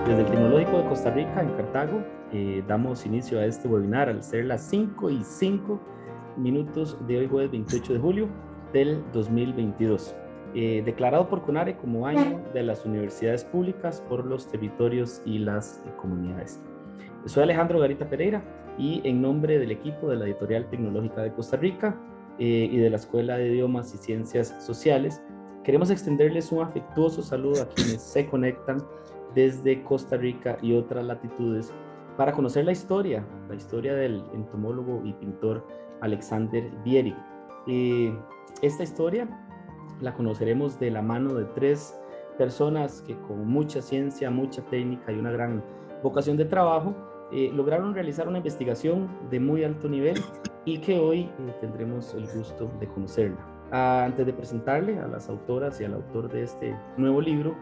Desde el Tecnológico de Costa Rica, en Cartago, damos inicio a este webinar al ser las 5:05 de hoy, jueves 28 de julio del 2022. Declarado por CONARE como Año de las Universidades Públicas por los Territorios y las Comunidades. Soy Alejandro Garita Pereira y en nombre del equipo de la Editorial Tecnológica de Costa Rica y de la Escuela de Idiomas y Ciencias Sociales, queremos extenderles un afectuoso saludo a quienes se conectan desde Costa Rica y otras latitudes para conocer la historia del entomólogo y pintor Alexander Bierig. Esta historia la conoceremos de la mano de tres personas que con mucha ciencia, mucha técnica y una gran vocación de trabajo lograron realizar una investigación de muy alto nivel y que hoy tendremos el gusto de conocerla. Antes de presentarle a las autoras y al autor de este nuevo libro,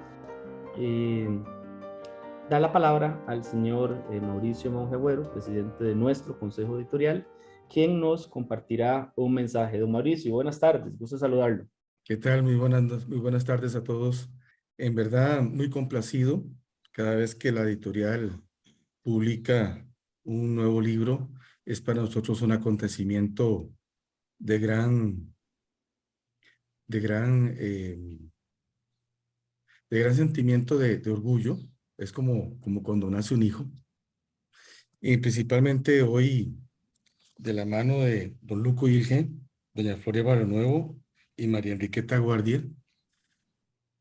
da la palabra al señor Mauricio Monje-Agüero, presidente de nuestro consejo editorial, quien nos compartirá un mensaje. Don Mauricio, buenas tardes, gusto saludarlo. ¿Qué tal? Muy buenas tardes a todos. En verdad, muy complacido cada vez que la editorial publica un nuevo libro. Es para nosotros un acontecimiento de gran sentimiento de orgullo. Es como cuando nace un hijo. Y principalmente hoy, de la mano de don Luco Ilge, doña Floria Barrionuevo y María Enriqueta Guardia,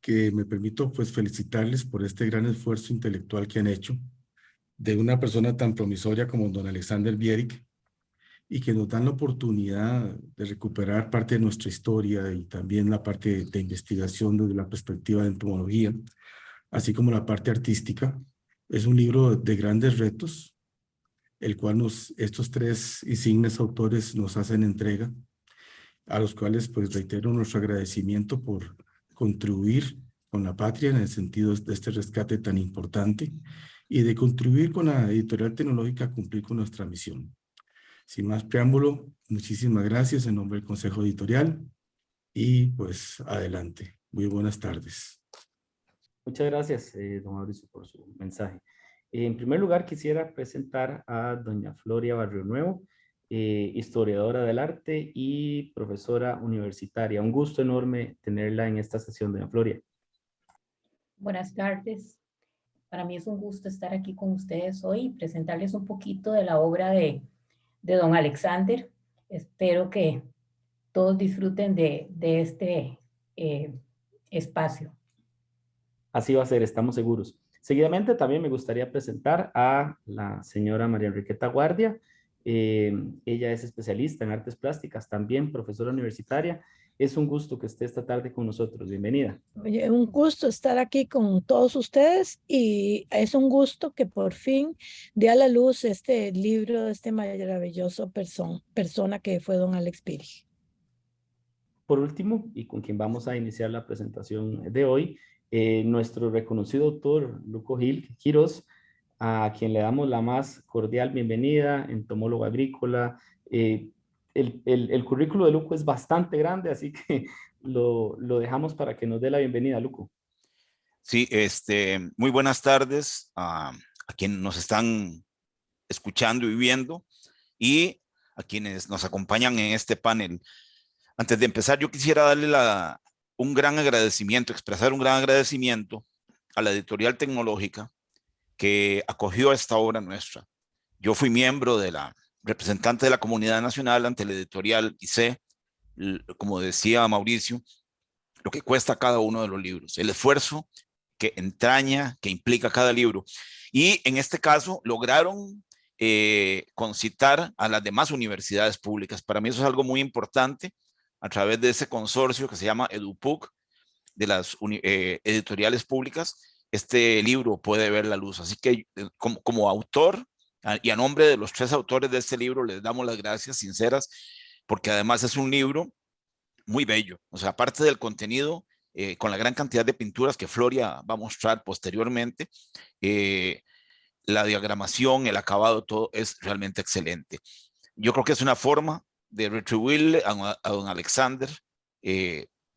que me permito pues felicitarles por este gran esfuerzo intelectual que han hecho de una persona tan promisoria como don Alexander Bierig, y que nos dan la oportunidad de recuperar parte de nuestra historia y también la parte de investigación desde la perspectiva de entomología, así como la parte artística. Es un libro de grandes retos, el cual estos tres insignes autores nos hacen entrega, a los cuales pues reitero nuestro agradecimiento por contribuir con la patria en el sentido de este rescate tan importante y de contribuir con la editorial tecnológica a cumplir con nuestra misión. Sin más preámbulo, muchísimas gracias en nombre del Consejo Editorial y pues adelante. Muy buenas tardes. Muchas gracias, don Mauricio, por su mensaje. En primer lugar, quisiera presentar a doña Floria Barrionuevo, historiadora del arte y profesora universitaria. Un gusto enorme tenerla en esta sesión, doña Floria. Buenas tardes. Para mí es un gusto estar aquí con ustedes hoy y presentarles un poquito de la obra de don Alexander. Espero que todos disfruten de este espacio. Así va a ser, estamos seguros. Seguidamente también me gustaría presentar a la señora María Enriqueta Guardia. Ella es especialista en artes plásticas, también profesora universitaria. Es un gusto que esté esta tarde con nosotros. Bienvenida. Oye, un gusto estar aquí con todos ustedes y es un gusto que por fin dé a la luz este libro de este maravilloso persona que fue don Alex Bierig. Por último, y con quien vamos a iniciar la presentación de hoy, nuestro reconocido autor, Luco Gil Quiroz, a quien le damos la más cordial bienvenida, entomólogo agrícola. El currículo de Luco es bastante grande, así que lo dejamos para que nos dé la bienvenida, Luco. Sí, muy buenas tardes a quienes nos están escuchando y viendo y a quienes nos acompañan en este panel. Antes de empezar, yo quisiera darle un gran agradecimiento, expresar un gran agradecimiento a la editorial tecnológica que acogió esta obra nuestra. Yo fui miembro de la representante de la comunidad nacional ante la editorial y sé, como decía Mauricio, lo que cuesta cada uno de los libros, el esfuerzo que entraña, que implica cada libro. Y en este caso lograron concitar a las demás universidades públicas. Para mí eso es algo muy importante a través de ese consorcio que se llama EduPUC, de las editoriales públicas. Este libro puede ver la luz. Así que como autor y a nombre de los tres autores de este libro les damos las gracias sinceras, porque además es un libro muy bello. O sea, aparte del contenido, con la gran cantidad de pinturas que Floria va a mostrar posteriormente, la diagramación, el acabado, todo es realmente excelente. Yo creo que es una forma de retribuirle a don Alexander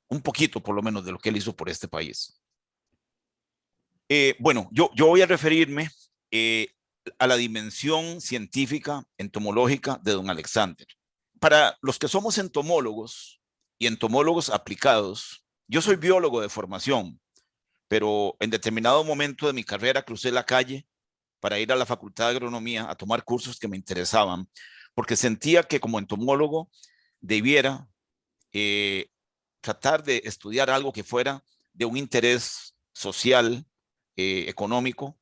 un poquito, por lo menos, de lo que él hizo por este país. Bueno, yo voy a referirme a la dimensión científica, entomológica de don Alexander. Para los que somos entomólogos y entomólogos aplicados, yo soy biólogo de formación, pero en determinado momento de mi carrera crucé la calle para ir a la Facultad de Agronomía a tomar cursos que me interesaban, porque sentía que como entomólogo debiera tratar de estudiar algo que fuera de un interés social, económico,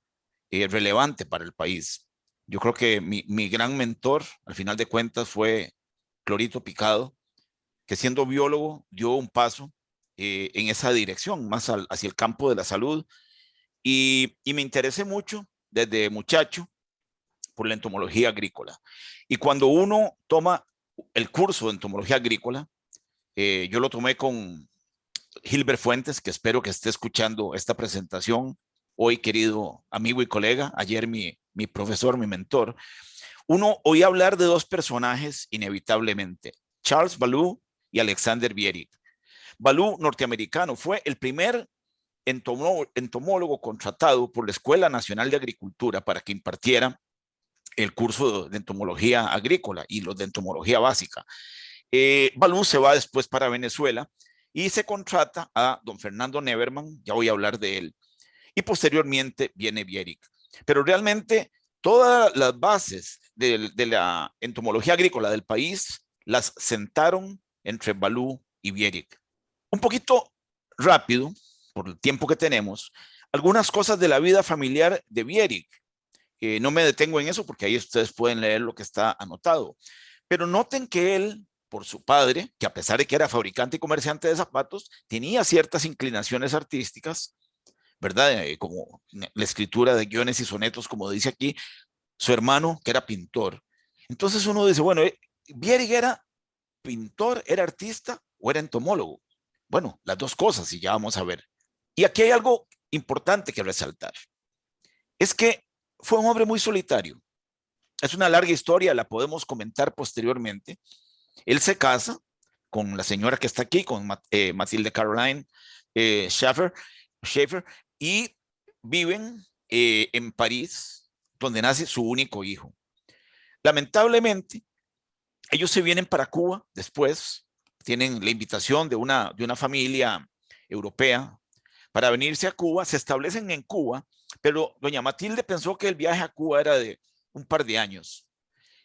relevante para el país. Yo creo que mi gran mentor, al final de cuentas, fue Clorito Picado, que siendo biólogo dio un paso en esa dirección, más hacia el campo de la salud. Y me interesé mucho desde muchacho por la entomología agrícola. Y cuando uno toma el curso de entomología agrícola, yo lo tomé con Gilbert Fuentes, que espero que esté escuchando esta presentación hoy, querido amigo y colega, ayer mi profesor, mi mentor. Uno oía hablar de dos personajes inevitablemente, Charles Ballou y Alexander Bierig. Ballou, norteamericano, fue el primer entomólogo contratado por la Escuela Nacional de Agricultura para que impartiera el curso de entomología agrícola y los de entomología básica. Ballou se va después para Venezuela y se contrata a don Fernando Neverman, ya voy a hablar de él, y posteriormente viene Bierig. Pero realmente todas las bases de la entomología agrícola del país las sentaron entre Ballou y Bierig. Un poquito rápido, por el tiempo que tenemos, algunas cosas de la vida familiar de Bierig. No me detengo en eso porque ahí ustedes pueden leer lo que está anotado. Pero noten que él, por su padre, que a pesar de que era fabricante y comerciante de zapatos, tenía ciertas inclinaciones artísticas, ¿verdad? Como la escritura de guiones y sonetos, como dice aquí, su hermano, que era pintor. Entonces uno dice, bueno, ¿Bierig era pintor, era artista o era entomólogo? Bueno, las dos cosas, y ya vamos a ver. Y aquí hay algo importante que resaltar. Es que fue un hombre muy solitario. Es una larga historia, la podemos comentar posteriormente. Él se casa con la señora que está aquí, con Matilde Caroline Schaeffer, y viven en París, donde nace su único hijo. Lamentablemente, ellos se vienen para Cuba después, tienen la invitación de una familia europea para venirse a Cuba, se establecen en Cuba, pero doña Matilde pensó que el viaje a Cuba era de un par de años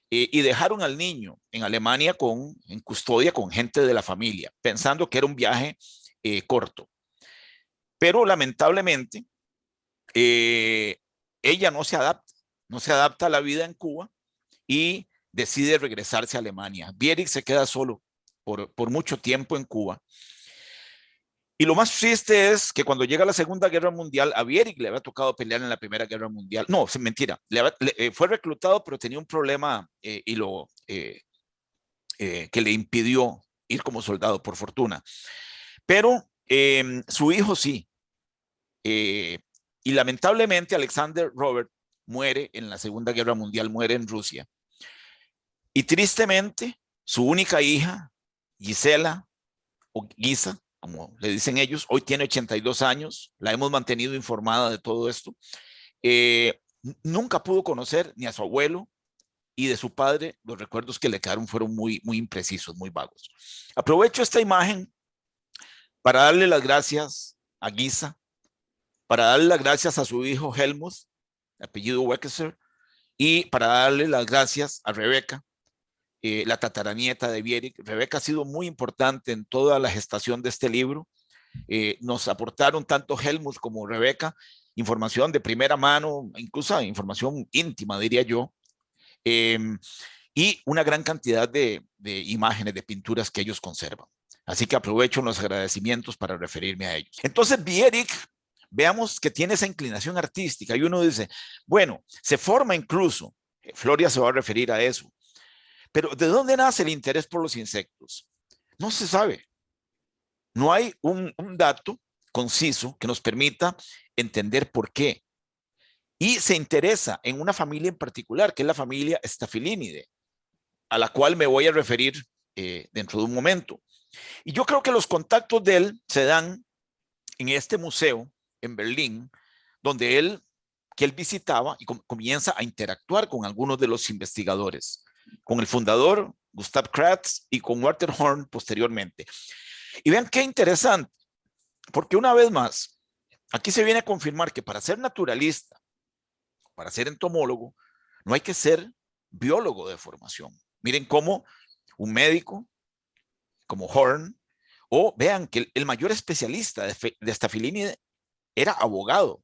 y dejaron al niño en Alemania en custodia con gente de la familia, pensando que era un viaje corto. Pero lamentablemente, ella no se adapta a la vida en Cuba y decide regresarse a Alemania. Bierig se queda solo por mucho tiempo en Cuba. Y lo más triste es que cuando llega la Segunda Guerra Mundial, a Bierig le había tocado pelear en la Primera Guerra Mundial. No, es mentira. Fue reclutado, pero tenía un problema que le impidió ir como soldado, por fortuna. Pero su hijo sí. Y lamentablemente Alexander Robert muere en la Segunda Guerra Mundial, muere en Rusia. Y tristemente, su única hija, Gisela, o Guisa, como le dicen ellos, hoy tiene 82 años, la hemos mantenido informada de todo esto. Nunca pudo conocer ni a su abuelo, y de su padre los recuerdos que le quedaron fueron muy imprecisos, muy vagos. Aprovecho esta imagen para darle las gracias a Guisa, para darle las gracias a su hijo Helmut, apellido Wexler, y para darle las gracias a Rebeca, la tataranieta de Bierig. Rebeca ha sido muy importante en toda la gestación de este libro. Nos aportaron tanto Helmut como Rebeca información de primera mano, incluso información íntima, diría yo, y una gran cantidad de imágenes, de pinturas que ellos conservan. Así que aprovecho los agradecimientos para referirme a ellos. Entonces, Bierig, veamos que tiene esa inclinación artística y uno dice, bueno, se forma incluso, Floria se va a referir a eso, pero ¿de dónde nace el interés por los insectos? No se sabe. No hay un dato conciso que nos permita entender por qué. Y se interesa en una familia en particular, que es la familia Staphylinide, a la cual me voy a referir dentro de un momento. Y yo creo que los contactos de él se dan en este museo en Berlín, que él visitaba y comienza a interactuar con algunos de los investigadores, con el fundador, Gustav Kratz, y con Walter Horn posteriormente. Y vean qué interesante, porque una vez más, aquí se viene a confirmar que para ser naturalista, para ser entomólogo, no hay que ser biólogo de formación. Miren cómo un médico como Horn, o vean que el mayor especialista de Staphylinide era abogado,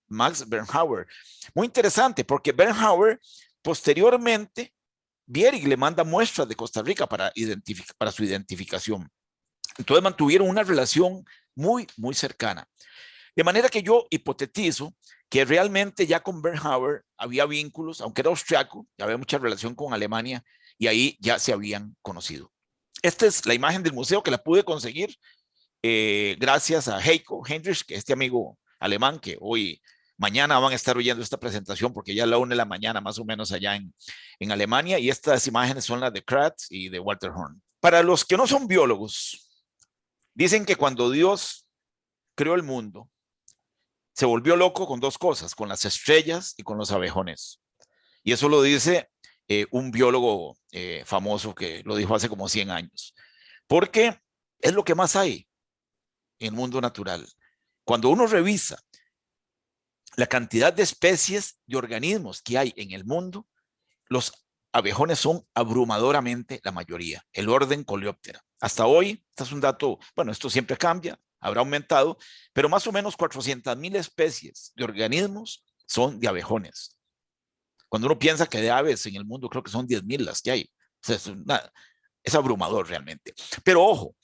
Max Bernhauer. Muy interesante, porque Bernhauer posteriormente, Bierig le manda muestras de Costa Rica para su identificación. Entonces mantuvieron una relación muy, muy cercana. De manera que yo hipotetizo que realmente ya con Bernhauer había vínculos, aunque era austriaco, ya había mucha relación con Alemania y ahí ya se habían conocido. Esta es la imagen del museo que la pude conseguir gracias a Heiko Heinrich, que es este amigo alemán que mañana van a estar oyendo esta presentación porque ya es la 1 de la mañana más o menos allá en Alemania, y estas imágenes son las de Kratz y de Walter Horn. Para los que no son biólogos, dicen que cuando Dios creó el mundo, se volvió loco con dos cosas, con las estrellas y con los abejones. Y eso lo dice un biólogo famoso que lo dijo hace como 100 años. Porque es lo que más hay en el mundo natural. Cuando uno revisa la cantidad de especies de organismos que hay en el mundo, los abejones son abrumadoramente la mayoría, el orden Coleoptera. Hasta hoy, este es un dato, bueno, esto siempre cambia, habrá aumentado, pero más o menos 400,000 especies de organismos son de abejones. Cuando uno piensa que de aves en el mundo, creo que son 10,000 las que hay. O sea, es abrumador realmente. Pero ojo,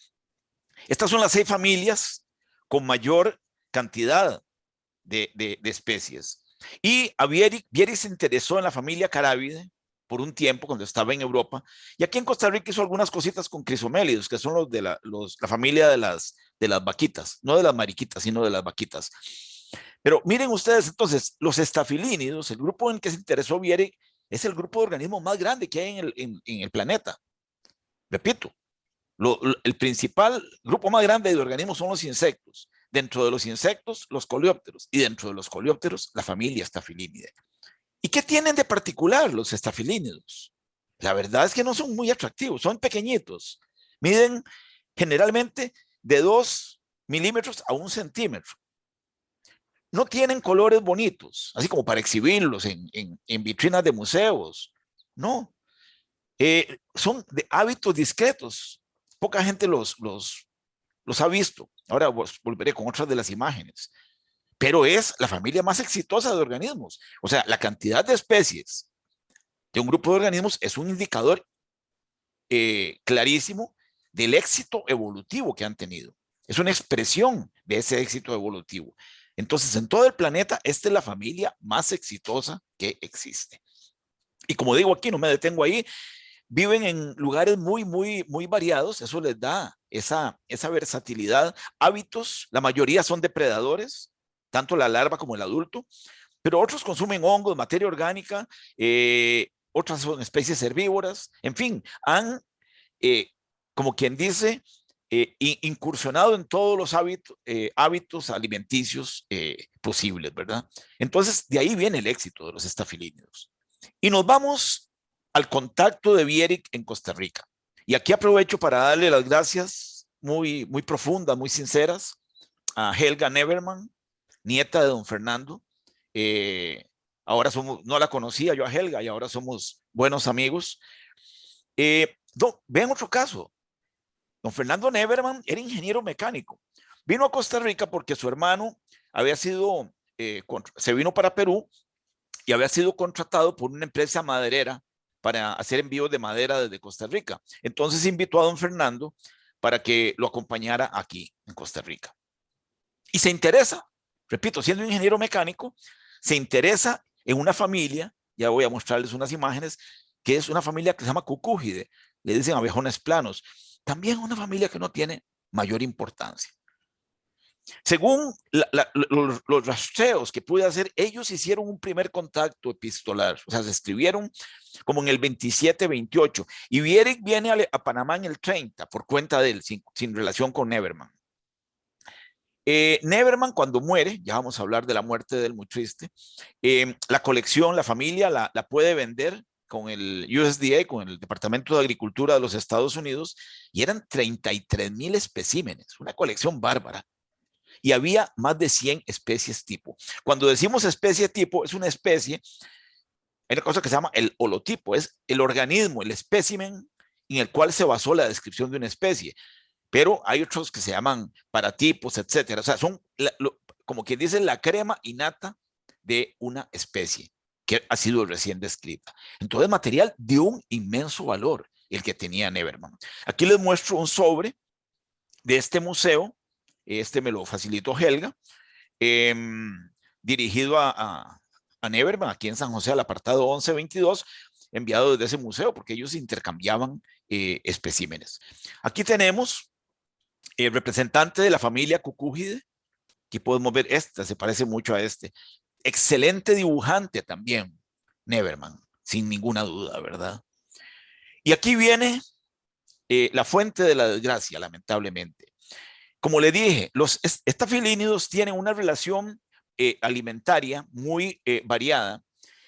estas son las 6 familias con mayor cantidad de especies. Y a Bierig se interesó en la familia Carabidae por un tiempo cuando estaba en Europa, y aquí en Costa Rica hizo algunas cositas con crisomélidos, que son los de la familia de las vaquitas, no de las mariquitas, sino de las vaquitas. Pero miren ustedes, entonces, los estafilínidos, el grupo en que se interesó Bierig, es el grupo de organismos más grande que hay en el planeta. Repito, el principal grupo más grande de organismos son los insectos. Dentro de los insectos, los coleópteros, y dentro de los coleópteros, la familia Staphylinide. ¿Y qué tienen de particular los estafilínidos? La verdad es que no son muy atractivos, son pequeñitos. Miden generalmente de 2 milímetros a 1 centímetro. No tienen colores bonitos, así como para exhibirlos en vitrinas de museos. No. Son de hábitos discretos. Poca gente los ha visto. Ahora volveré con otras de las imágenes. Pero es la familia más exitosa de organismos. O sea, la cantidad de especies de un grupo de organismos es un indicador clarísimo del éxito evolutivo que han tenido. Es una expresión de ese éxito evolutivo. Entonces, en todo el planeta, esta es la familia más exitosa que existe. Y como digo aquí, no me detengo ahí, viven en lugares muy, muy, muy variados. Eso les da esa versatilidad. Hábitos, la mayoría son depredadores, tanto la larva como el adulto, pero otros consumen hongos, materia orgánica, otras son especies herbívoras. En fin, han, como quien dice, incursionado en todos los hábitos alimenticios posibles, ¿verdad? Entonces, de ahí viene el éxito de los estafilínidos. Y nos vamos al contacto de Bierig en Costa Rica. Y aquí aprovecho para darle las gracias muy, muy profundas, muy sinceras a Helga Neverman, nieta de don Fernando. Ahora no la conocía yo a Helga y ahora somos buenos amigos. Vean otro caso. Don Fernando Neverman era ingeniero mecánico. Vino a Costa Rica porque su hermano se vino para Perú y había sido contratado por una empresa maderera para hacer envíos de madera desde Costa Rica. Entonces invitó a don Fernando para que lo acompañara aquí en Costa Rica. Y se interesa, repito, siendo ingeniero mecánico, se interesa en una familia, ya voy a mostrarles unas imágenes, que es una familia que se llama Cucúgide, le dicen abejones planos. También una familia que no tiene mayor importancia. Según los rastreos que pude hacer, ellos hicieron un primer contacto epistolar, o sea, se escribieron como en el 27-28, y Bierig viene a Panamá en el 30 por cuenta de él, sin relación con Neverman. Neverman, cuando muere, ya vamos a hablar de la muerte de él, muy triste, la colección, la familia la puede vender con el USDA, con el Departamento de Agricultura de los Estados Unidos, y eran 33,000 especímenes, una colección bárbara. Y había más de 100 especies tipo. Cuando decimos especie tipo, es una especie, hay una cosa que se llama el holotipo, es el organismo, el espécimen en el cual se basó la descripción de una especie. Pero hay otros que se llaman paratipos, etcétera. O sea, son como quien dice la crema innata de una especie que ha sido recién descrita. Entonces, material de un inmenso valor el que tenía Neverman. Aquí les muestro un sobre de este museo. Este me lo facilitó Helga, dirigido a Neverman, aquí en San José, al apartado 1122, enviado desde ese museo, porque ellos intercambiaban especímenes. Aquí tenemos el representante de la familia Cucúgide. Aquí podemos ver esta, se parece mucho a este. Excelente dibujante también, Neverman, sin ninguna duda, ¿verdad? Y aquí viene la fuente de la desgracia, lamentablemente. Como le dije, los estafilínidos tienen una relación alimentaria muy variada,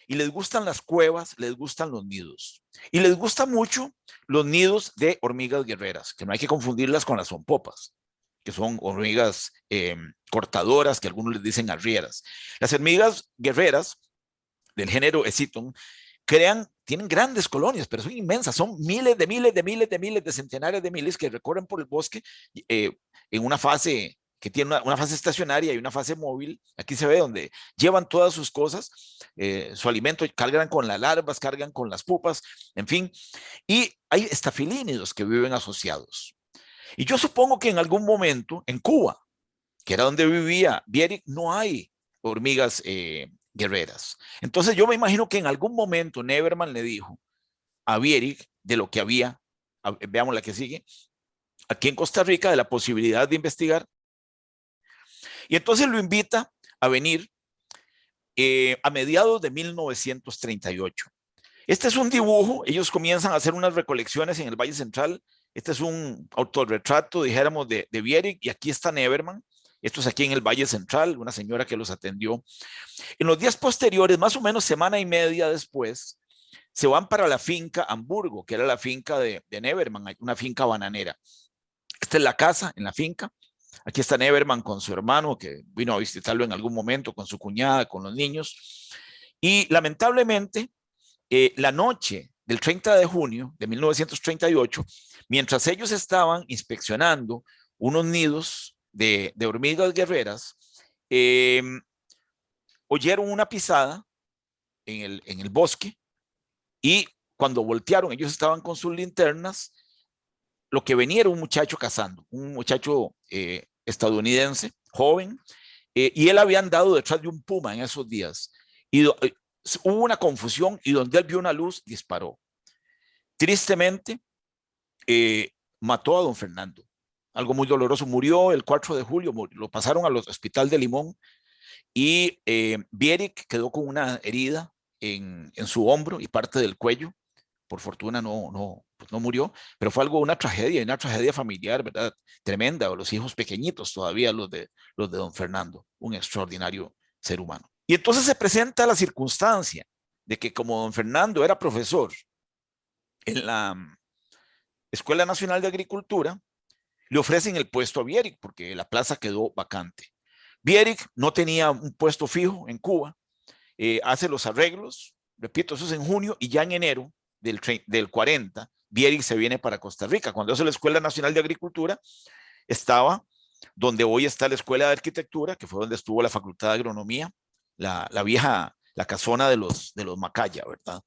y les gustan las cuevas, les gustan los nidos. Y les gustan mucho los nidos de hormigas guerreras, que no hay que confundirlas con las zompopas, que son hormigas cortadoras, que algunos les dicen arrieras. Las hormigas guerreras del género Eciton tienen grandes colonias, pero son inmensas, son miles de centenares de miles que recorren por el bosque en una fase que tiene una fase estacionaria y una fase móvil. Aquí se ve donde llevan todas sus cosas, su alimento, cargan con las larvas, cargan con las pupas, en fin. Y hay estafilínidos que viven asociados. Y yo supongo que en algún momento en Cuba, que era donde vivía Bierig, no hay hormigas guerreras. Entonces yo me imagino que en algún momento Neverman le dijo a Bierig de lo que había, veamos la que sigue, aquí en Costa Rica, de la posibilidad de investigar. Y entonces lo invita a venir a mediados de 1938. Este es un dibujo, ellos comienzan a hacer unas recolecciones en el Valle Central. Este es un autorretrato, dijéramos, de Bierig, y aquí está Neverman. Esto es aquí en el Valle Central, una señora que los atendió. En los días posteriores, más o menos semana y media después, se van para la finca Hamburgo, que era la finca de Neverman, una finca bananera. Esta es la casa en la finca. Aquí está Neverman con su hermano, que vino a visitarlo en algún momento, con su cuñada, con los niños. Y lamentablemente, la noche del 30 de junio de 1938, mientras ellos estaban inspeccionando unos nidos de hormigas guerreras, oyeron una pisada en el bosque, y cuando voltearon, ellos estaban con sus linternas. Lo que venía era un muchacho cazando, un muchacho estadounidense, joven, y él había andado detrás de un puma en esos días. Y hubo una confusión, y donde él vio una luz, disparó. Tristemente, mató a don Fernando. Algo muy doloroso. Murió el 4 de julio, lo pasaron al hospital de Limón, y Bierig quedó con una herida en su hombro y parte del cuello. Por fortuna no murió, pero fue una tragedia familiar, ¿verdad? Tremenda. Los hijos pequeñitos todavía, los de don Fernando, un extraordinario ser humano. Y entonces se presenta la circunstancia de que, como don Fernando era profesor en la Escuela Nacional de Agricultura, le ofrecen el puesto a Bierig porque la plaza quedó vacante. Bierig no tenía un puesto fijo en Cuba, hace los arreglos, repito, eso es en junio, y ya en enero del 40, Bierig se viene para Costa Rica. Cuando hace la Escuela Nacional de Agricultura, estaba donde hoy está la Escuela de Arquitectura, que fue donde estuvo la Facultad de Agronomía, la vieja, la casona de los Macaya, ¿verdad?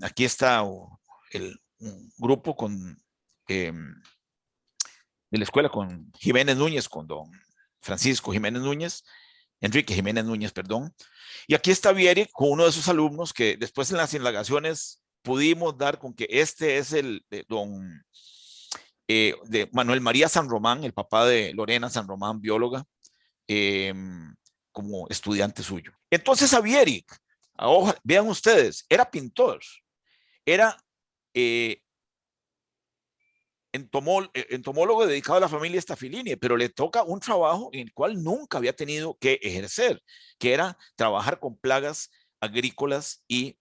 Aquí está un grupo de la escuela con Jiménez Núñez, con don Francisco Jiménez Núñez, Enrique Jiménez Núñez, perdón. Y aquí está Bierig con uno de sus alumnos, que después en las indagaciones pudimos dar con que este es el de don de Manuel María San Román, el papá de Lorena San Román, bióloga, como estudiante suyo. Entonces a Bierig, vean ustedes, era pintor, era entomólogo dedicado a la familia Staphylidae, pero le toca un trabajo en el cual nunca había tenido que ejercer, que era trabajar con plagas agrícolas y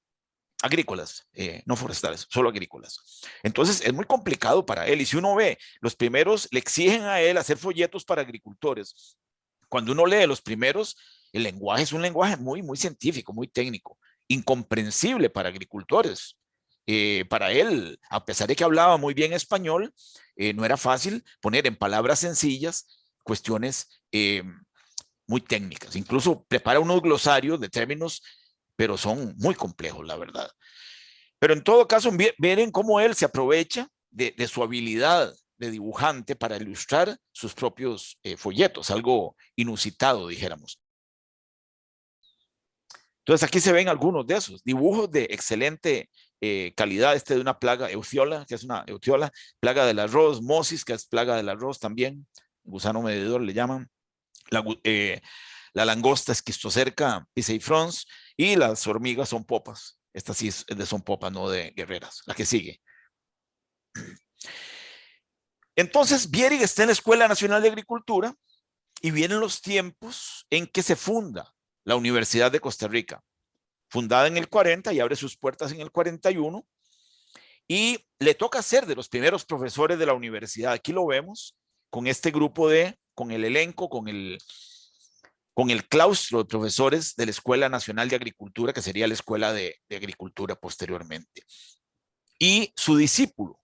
no forestales, solo agrícolas. Entonces es muy complicado para él. Y si uno ve, los primeros le exigen a él hacer folletos para agricultores. Cuando uno lee los primeros, el lenguaje es un lenguaje muy, muy científico, muy técnico, incomprensible para agricultores. Para él, a pesar de que hablaba muy bien español, no era fácil poner en palabras sencillas cuestiones muy técnicas. Incluso prepara unos glosarios de términos, pero son muy complejos, la verdad. Pero en todo caso, miren cómo él se aprovecha de su habilidad de dibujante para ilustrar sus propios folletos, algo inusitado, dijéramos. Entonces aquí se ven algunos de esos dibujos de excelente calidad. Este de una plaga Euthiola, que es una Euthiola, plaga del arroz, Mosis, que es plaga del arroz también, gusano medidor le llaman, la langosta Esquistocerca piseifrons, y las hormigas son popas. Esta sí es de son popas, no de guerreras. La que sigue. Entonces, Bierig está en la Escuela Nacional de Agricultura y vienen los tiempos en que se funda la Universidad de Costa Rica, fundada en el 40 y abre sus puertas en el 41, y le toca ser de los primeros profesores de la universidad. Aquí lo vemos con este grupo con el elenco, con el claustro de profesores de la Escuela Nacional de Agricultura, que sería la Escuela de Agricultura posteriormente. Y su discípulo,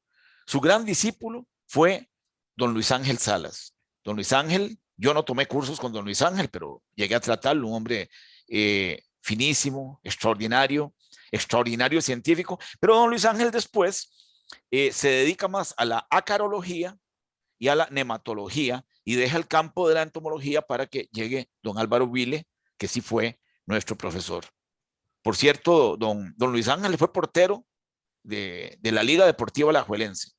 su gran discípulo fue don Luis Ángel Salas. Don Luis Ángel, yo no tomé cursos con don Luis Ángel, pero llegué a tratarlo, un hombre finísimo, extraordinario científico, pero don Luis Ángel después se dedica más a la acarología y a la nematología, y deja el campo de la entomología para que llegue don Álvaro Vile, que sí fue nuestro profesor. Por cierto, don Luis Ángel fue portero de la Liga Deportiva Alajuelense.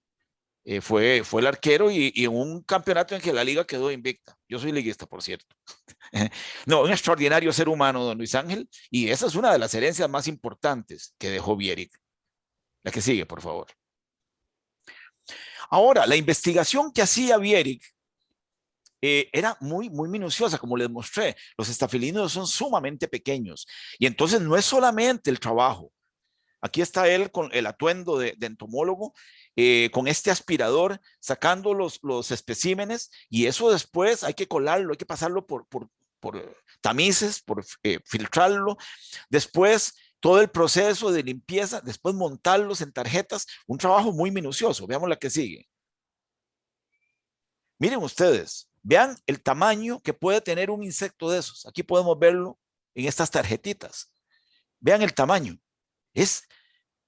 Fue el arquero y en un campeonato en que la liga quedó invicta. Yo soy liguista, por cierto. No, un extraordinario ser humano, don Luis Ángel, y esa es una de las herencias más importantes que dejó Bierig. La que sigue, por favor. Ahora, la investigación que hacía Bierig era muy, muy minuciosa, como les mostré. Los estafilídeos son sumamente pequeños, y entonces no es solamente el trabajo. Aquí está él con el atuendo de entomólogo, con este aspirador, sacando los especímenes, y eso después hay que colarlo, hay que pasarlo por tamices, por filtrarlo. Después todo el proceso de limpieza, después montarlos en tarjetas, un trabajo muy minucioso. Veamos la que sigue. Miren ustedes, vean el tamaño que puede tener un insecto de esos. Aquí podemos verlo en estas tarjetitas. Vean el tamaño. Es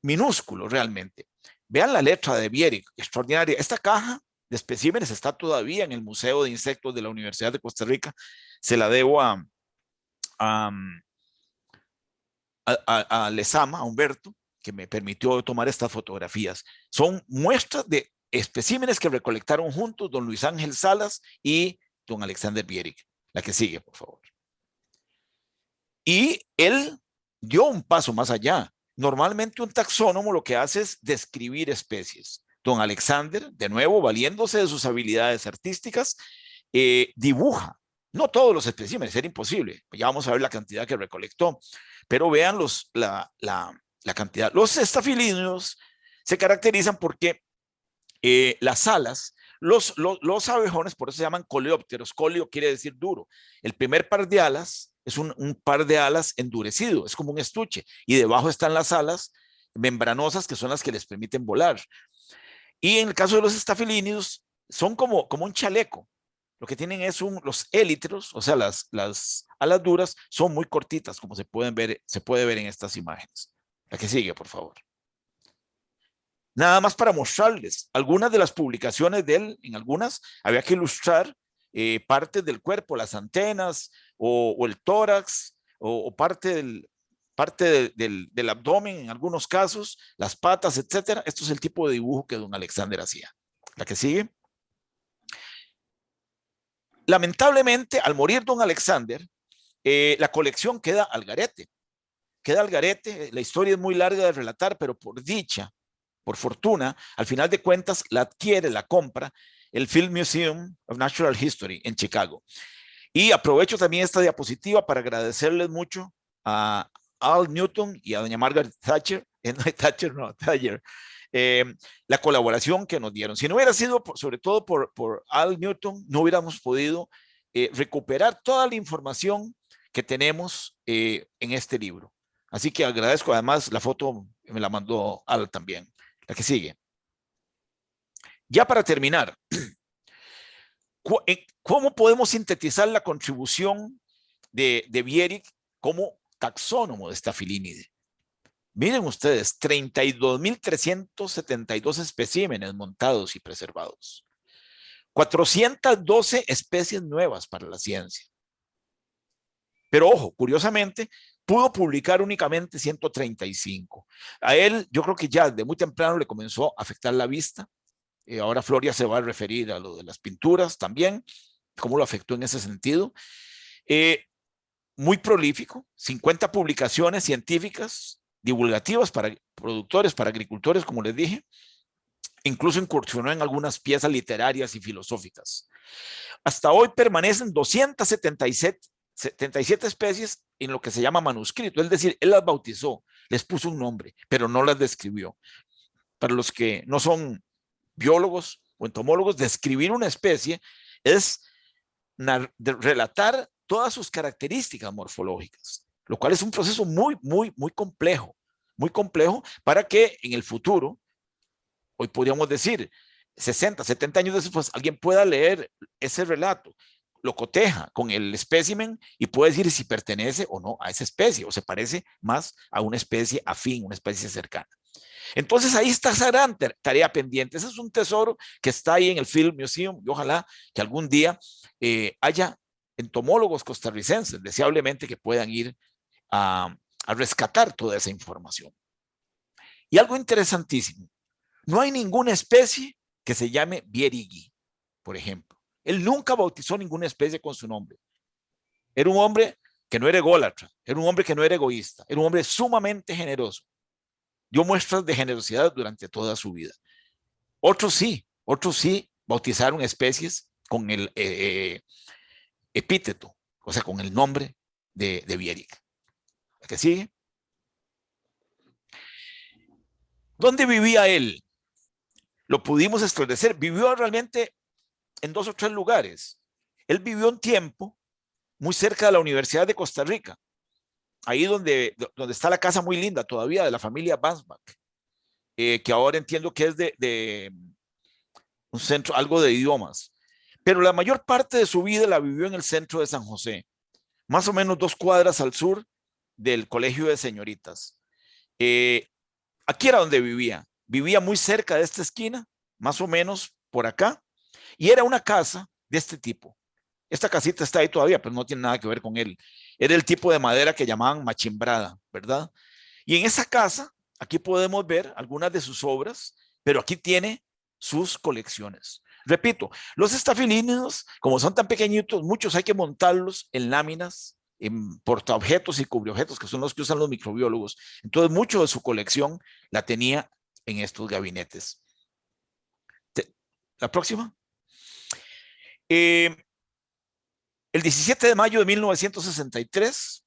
minúsculo realmente. Vean la letra de Bierig, extraordinaria. Esta caja de especímenes está todavía en el Museo de Insectos de la Universidad de Costa Rica. Se la debo a Lezama, a Humberto, que me permitió tomar estas fotografías. Son muestras de especímenes que recolectaron juntos don Luis Ángel Salas y don Alexander Bierig. La que sigue, por favor. Y él dio un paso más allá. Normalmente un taxónomo lo que hace es describir especies. Don Alexander, de nuevo, valiéndose de sus habilidades artísticas, dibuja. No todos los especímenes, era imposible. Ya vamos a ver la cantidad que recolectó. Pero vean la cantidad. Los estafilídeos se caracterizan porque las alas, los abejones, por eso se llaman coleópteros. Coleo quiere decir duro. El primer par de alas es un par de alas endurecido, es como un estuche, y debajo están las alas membranosas, que son las que les permiten volar. Y en el caso de los estafilídeos, son como un chaleco. Lo que tienen es los élitros, o sea, las alas duras son muy cortitas, como se puede ver en estas imágenes. La que sigue, por favor. Nada más para mostrarles algunas de las publicaciones de él. En algunas había que ilustrar partes del cuerpo, las antenas o el tórax o parte del abdomen en algunos casos, las patas, etcétera. Esto es el tipo de dibujo que don Alexander hacía. La que sigue. Lamentablemente, al morir don Alexander, la colección queda al garete. La historia es muy larga de relatar, pero por dicha, por fortuna, al final de cuentas la adquiere, la compra el Field Museum of Natural History en Chicago. Y aprovecho también esta diapositiva para agradecerles mucho a Al Newton y a doña Margaret Thatcher, Thatcher, la colaboración que nos dieron. Si no hubiera sido sobre todo por Al Newton, no hubiéramos podido recuperar toda la información que tenemos en este libro. Así que agradezco, además la foto me la mandó Al también. La que sigue. Ya para terminar, ¿cómo podemos sintetizar la contribución de Bierig como taxónomo de Staphylinide? Miren ustedes, 32.372 especímenes montados y preservados. 412 especies nuevas para la ciencia. Pero ojo, curiosamente, pudo publicar únicamente 135. A él, yo creo que ya de muy temprano le comenzó a afectar la vista. Ahora Floria se va a referir a lo de las pinturas también, cómo lo afectó en ese sentido. Muy prolífico, 50 publicaciones científicas divulgativas para productores, para agricultores, como les dije. Incluso incursionó en algunas piezas literarias y filosóficas. Hasta hoy permanecen 277 especies en lo que se llama manuscrito, es decir, él las bautizó, les puso un nombre, pero no las describió. Para los que no son biólogos o entomólogos, describir una especie es relatar todas sus características morfológicas, lo cual es un proceso muy complejo para que en el futuro, hoy podríamos decir 60, 70 años después, alguien pueda leer ese relato, lo coteja con el espécimen y puede decir si pertenece o no a esa especie o se parece más a una especie afín, una especie cercana. Entonces ahí está esa gran tarea pendiente. Ese es un tesoro que está ahí en el Field Museum y ojalá que algún día haya entomólogos costarricenses, deseablemente, que puedan ir a rescatar toda esa información. Y algo interesantísimo, no hay ninguna especie que se llame Bierigui, por ejemplo. Él nunca bautizó ninguna especie con su nombre. Era un hombre que no era ególatra, era un hombre que no era egoísta, era un hombre sumamente generoso. Dio muestras de generosidad durante toda su vida. Otros sí bautizaron especies con el epíteto, o sea, con el nombre de Bierig. ¿Qué sigue? ¿Dónde vivía él? Lo pudimos esclarecer. Vivió realmente en 2 o 3 lugares. Él vivió un tiempo muy cerca de la Universidad de Costa Rica, ahí donde está la casa muy linda todavía de la familia Bansbach, que ahora entiendo que es de un centro, algo de idiomas. Pero la mayor parte de su vida la vivió en el centro de San José, más o menos 2 cuadras al sur del Colegio de Señoritas. Aquí era donde vivía. Vivía muy cerca de esta esquina, más o menos por acá, y era una casa de este tipo. Esta casita está ahí todavía, pero no tiene nada que ver con él. Era el tipo de madera que llamaban machimbrada, ¿verdad? Y en esa casa, aquí podemos ver algunas de sus obras, pero aquí tiene sus colecciones. Repito, los estafilínidos, como son tan pequeñitos, muchos hay que montarlos en láminas, en portaobjetos y cubreobjetos, que son los que usan los microbiólogos. Entonces, mucho de su colección la tenía en estos gabinetes. La próxima. El 17 de mayo de 1963,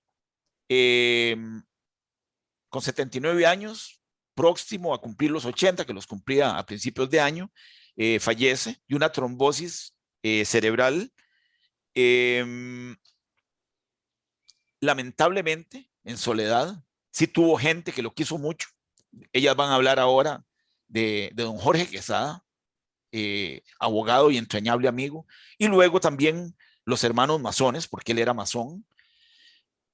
con 79 años, próximo a cumplir los 80, que los cumplía a principios de año, fallece de una trombosis cerebral. Lamentablemente, en soledad, sí tuvo gente que lo quiso mucho. Ellas van a hablar ahora de don Jorge Quesada, abogado y entrañable amigo, y luego también los hermanos masones, porque él era masón.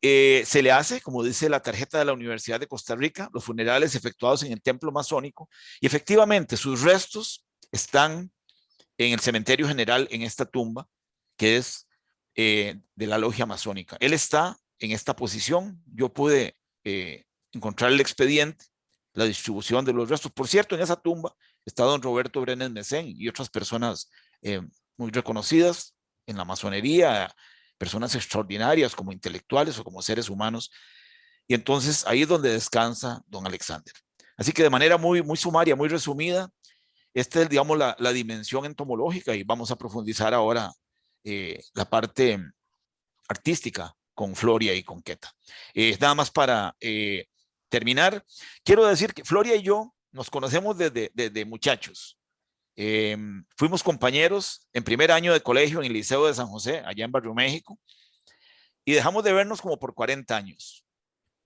Se le hace, como dice la tarjeta de la Universidad de Costa Rica, los funerales efectuados en el templo masónico, y efectivamente sus restos están en el cementerio general, en esta tumba, que es de la logia masónica. Él está en esta posición. Yo pude encontrar el expediente, la distribución de los restos. Por cierto, en esa tumba está don Roberto Brenes Mesén y otras personas muy reconocidas en la masonería, personas extraordinarias como intelectuales o como seres humanos. Y entonces ahí es donde descansa don Alexander. Así que de manera muy sumaria, muy resumida, esta es, digamos, la dimensión entomológica, y vamos a profundizar ahora la parte artística con Floria y con Queta. Nada más para terminar, quiero decir que Floria y yo nos conocemos desde muchachos. Fuimos compañeros en primer año de colegio en el Liceo de San José, allá en Barrio México, y dejamos de vernos como por 40 años.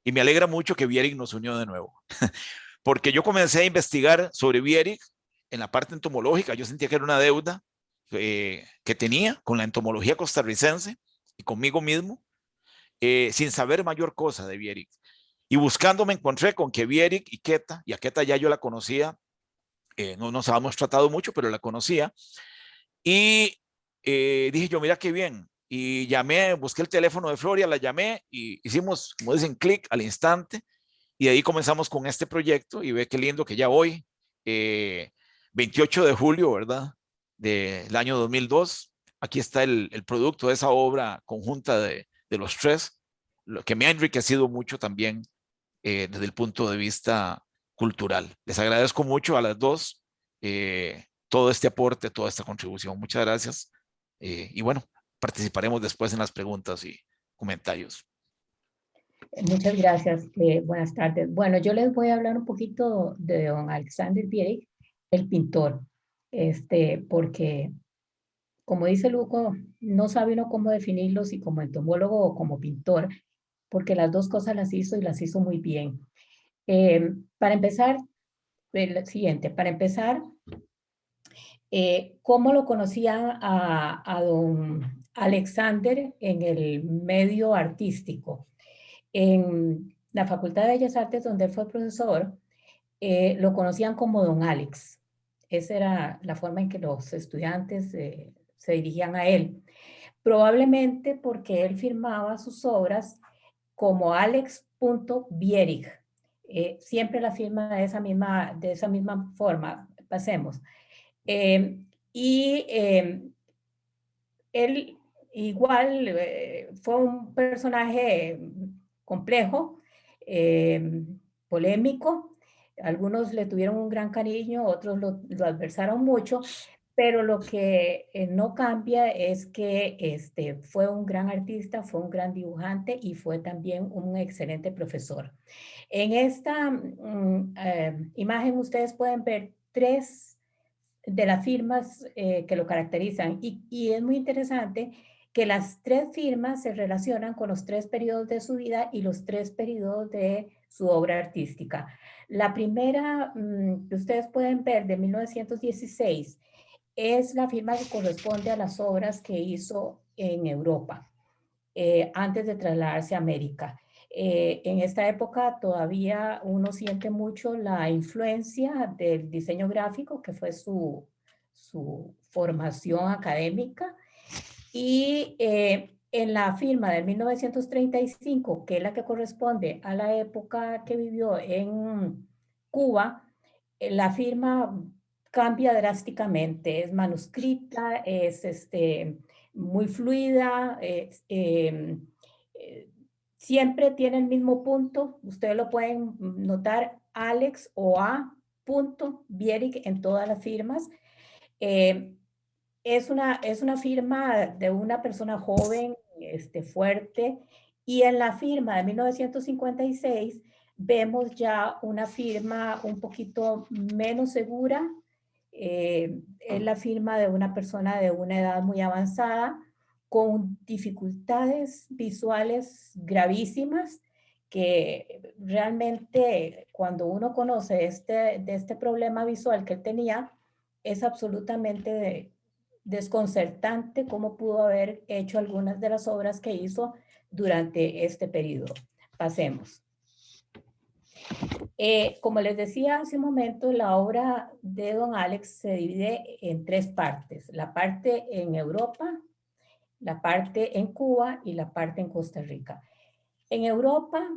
Y me alegra mucho que Vierick nos unió de nuevo, porque yo comencé a investigar sobre Vierick en la parte entomológica. Yo sentía que era una deuda que tenía con la entomología costarricense y conmigo mismo, sin saber mayor cosa de Vierick. Y buscando me encontré con que Vierick y Queta, y a Queta ya yo la conocía, no nos habíamos tratado mucho, pero la conocía, y dije yo, mira qué bien, y llamé, busqué el teléfono de Floria, la llamé, y hicimos, como dicen, clic al instante, y de ahí comenzamos con este proyecto, y ve qué lindo que ya hoy, 28 de julio, ¿verdad?, del año 2002, aquí está el producto de esa obra conjunta de los tres, lo que me ha enriquecido mucho también desde el punto de vista cultural. Les agradezco mucho a las dos todo este aporte, toda esta contribución. Muchas gracias. Y bueno, participaremos después en las preguntas y comentarios. Muchas gracias. Buenas tardes. Bueno, yo les voy a hablar un poquito de don Alexander Vierick, el pintor, porque, como dice Luco, no sabe uno cómo definirlo, si como entomólogo o como pintor, porque las dos cosas las hizo y las hizo muy bien. Para empezar, el siguiente, para empezar, ¿cómo lo conocía a don Alexander en el medio artístico? En la Facultad de Bellas Artes, donde él fue profesor, lo conocían como don Alex. Esa era la forma en que los estudiantes se dirigían a él. Probablemente porque él firmaba sus obras como Alex.Vierick. Siempre la firma de esa misma forma. Pasemos. Él igual fue un personaje complejo, polémico. Algunos le tuvieron un gran cariño, otros lo adversaron mucho, pero lo que no cambia es que fue un gran artista, fue un gran dibujante y fue también un excelente profesor. En esta imagen ustedes pueden ver 3 de las firmas que lo caracterizan y es muy interesante que las 3 firmas se relacionan con los 3 periodos de su vida y los 3 periodos de su obra artística. La primera que ustedes pueden ver de 1916 es la firma que corresponde a las obras que hizo en Europa antes de trasladarse a América. En esta época todavía uno siente mucho la influencia del diseño gráfico, que fue su formación académica. Y en la firma de 1935, que es la que corresponde a la época que vivió en Cuba, la firma cambia drásticamente, es manuscrita, es muy fluida, siempre tiene el mismo punto, ustedes lo pueden notar, Alex o A. Vierick en todas las firmas. Es una firma de una persona joven, fuerte, y en la firma de 1956 vemos ya una firma un poquito menos segura. Es la firma de una persona de una edad muy avanzada, con dificultades visuales gravísimas, que realmente cuando uno conoce de este problema visual que él tenía, es absolutamente desconcertante cómo pudo haber hecho algunas de las obras que hizo durante este periodo. Pasemos. Como les decía hace un momento, la obra de don Alex se divide en 3 partes. La parte en Europa, la parte en Cuba y la parte en Costa Rica. En Europa,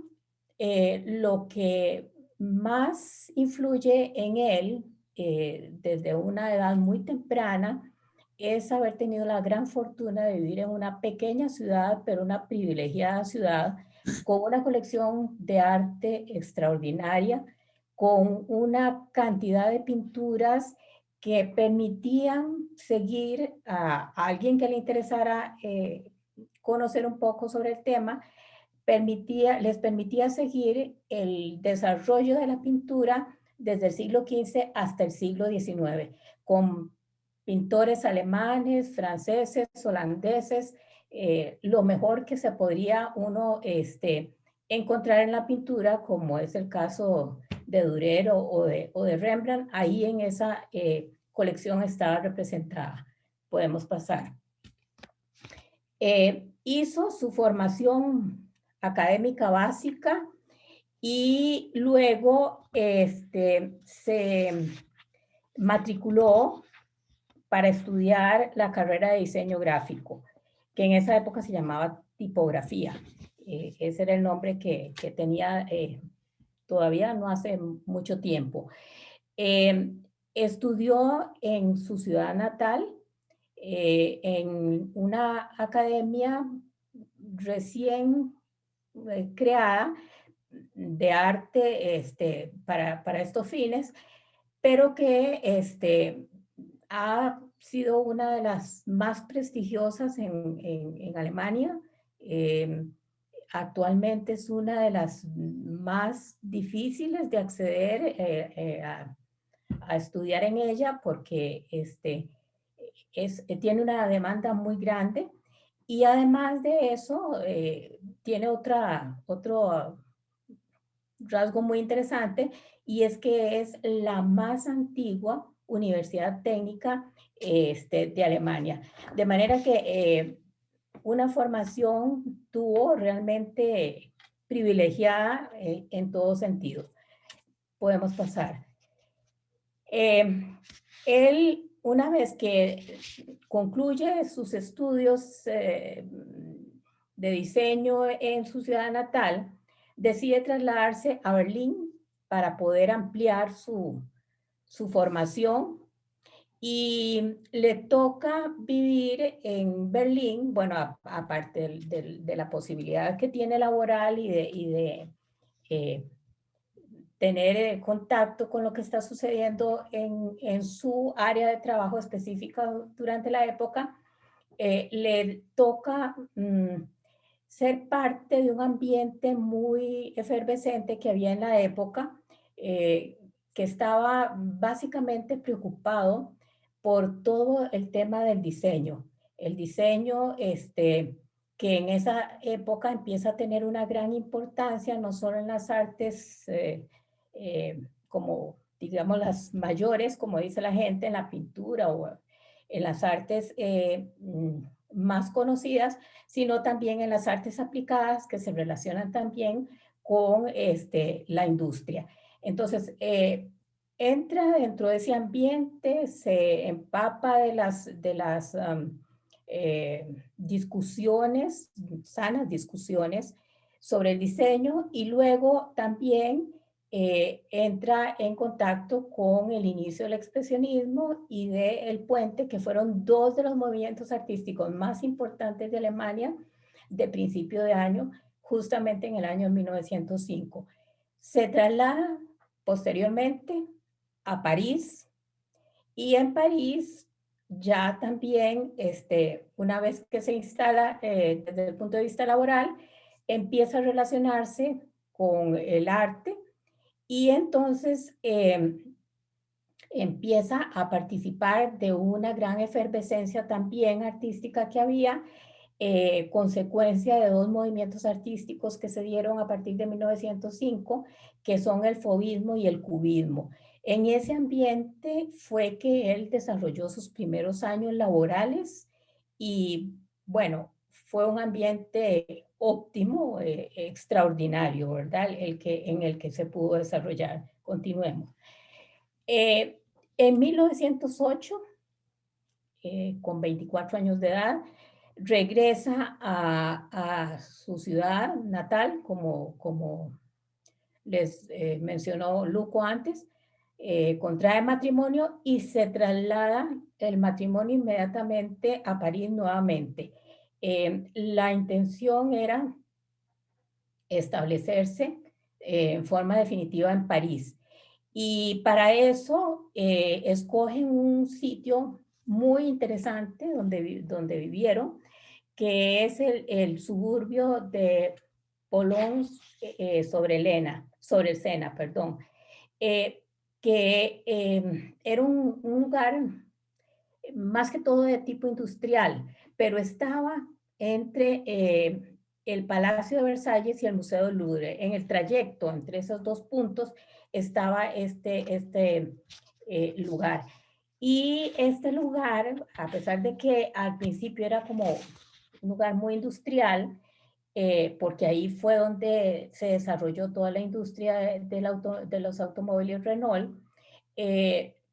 lo que más influye en él desde una edad muy temprana es haber tenido la gran fortuna de vivir en una pequeña ciudad, pero una privilegiada ciudad, con una colección de arte extraordinaria, con una cantidad de pinturas que permitían seguir a alguien que le interesara conocer un poco sobre el tema, les permitía seguir el desarrollo de la pintura desde el siglo XV hasta el siglo XIX, con pintores alemanes, franceses, holandeses, lo mejor que se podría uno encontrar en la pintura, como es el caso de Dürer o de Rembrandt. Ahí en esa colección estaba representada. Podemos pasar. Hizo su formación académica básica y luego se matriculó para estudiar la carrera de diseño gráfico, que en esa época se llamaba tipografía. Ese era el nombre que tenía todavía no hace mucho tiempo. Estudió en su ciudad natal, en una academia recién creada de arte para estos fines, pero que ha sido una de las más prestigiosas en Alemania. Actualmente es una de las más difíciles de acceder a estudiar en ella porque tiene una demanda muy grande y además de eso tiene otro rasgo muy interesante y es que es la más antigua universidad técnica de Alemania. De manera que una formación tuvo realmente privilegiada en todo sentido. Podemos pasar. Él, una vez que concluye sus estudios de diseño en su ciudad natal, decide trasladarse a Berlín para poder ampliar su formación y le toca vivir en Berlín, bueno, aparte de la posibilidad que tiene laboral y de tener contacto con lo que está sucediendo en su área de trabajo específica durante la época, le toca ser parte de un ambiente muy efervescente que había en la época, que estaba básicamente preocupado por todo el tema del diseño. El diseño que en esa época empieza a tener una gran importancia, no solo en las artes como, digamos, las mayores, como dice la gente, en la pintura o en las artes más conocidas, sino también en las artes aplicadas que se relacionan también con la industria. Entonces, entra dentro de ese ambiente, se empapa de las discusiones, sanas discusiones sobre el diseño y luego también entra en contacto con el inicio del expresionismo y del Puente, que fueron dos de los movimientos artísticos más importantes de Alemania de principio de año, justamente en el año 1905. Se traslada posteriormente a París y en París ya también, una vez que se instala desde el punto de vista laboral, empieza a relacionarse con el arte y entonces empieza a participar de una gran efervescencia también artística que había, consecuencia de dos movimientos artísticos que se dieron a partir de 1905, que son el fauvismo y el cubismo. En ese ambiente fue que él desarrolló sus primeros años laborales y, bueno, fue un ambiente óptimo, extraordinario, ¿verdad? En el que se pudo desarrollar. Continuemos. En 1908, con 24 años de edad, regresa a su ciudad natal, como les mencionó Luco antes, contrae matrimonio y se traslada el matrimonio inmediatamente a París nuevamente. La intención era establecerse en forma definitiva en París. Y para eso escogen un sitio muy interesante donde vivieron, que es el suburbio de Polón sobre el Sena, perdón, que era un lugar más que todo de tipo industrial, pero estaba entre el Palacio de Versalles y el Museo del Louvre. En el trayecto entre esos dos puntos estaba este lugar. Y este lugar, a pesar de que al principio era como un lugar muy industrial, porque ahí fue donde se desarrolló toda la industria de los automóviles Renault,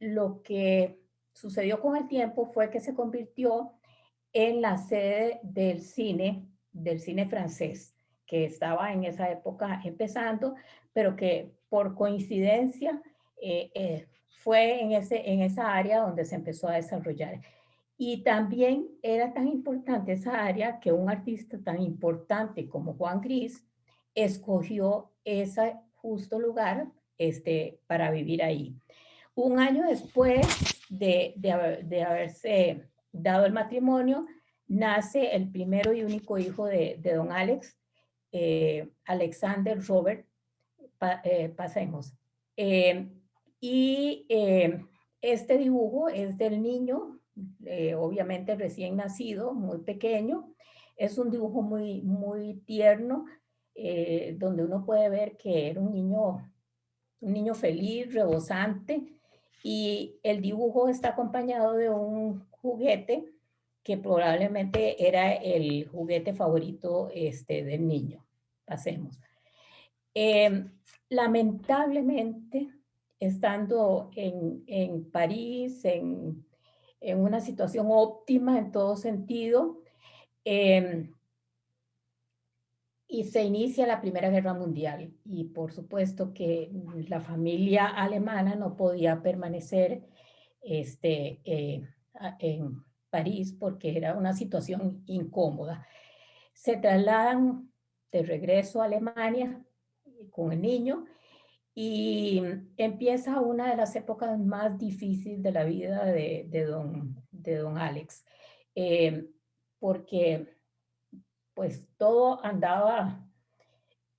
lo que sucedió con el tiempo fue que se convirtió en la sede del cine francés, que estaba en esa época empezando, pero que por coincidencia fue en esa área donde se empezó a desarrollar. Y también era tan importante esa área que un artista tan importante como Juan Gris escogió ese justo lugar para vivir ahí. Un año después de haberse dado el matrimonio, nace el primero y único hijo de don Alex, Alexander Robert, pasemos. Este dibujo es del niño, obviamente recién nacido, muy pequeño. Es un dibujo muy, muy tierno, donde uno puede ver que era un niño feliz, rebosante, y el dibujo está acompañado de un juguete que probablemente era el juguete favorito del niño. Pasemos. Lamentablemente, estando en París, en una situación óptima en todo sentido, y se inicia la Primera Guerra Mundial, y por supuesto que la familia alemana no podía permanecer en París porque era una situación incómoda. Se trasladan de regreso a Alemania con el niño, y empieza una de las épocas más difíciles de la vida de don Alex, porque pues todo andaba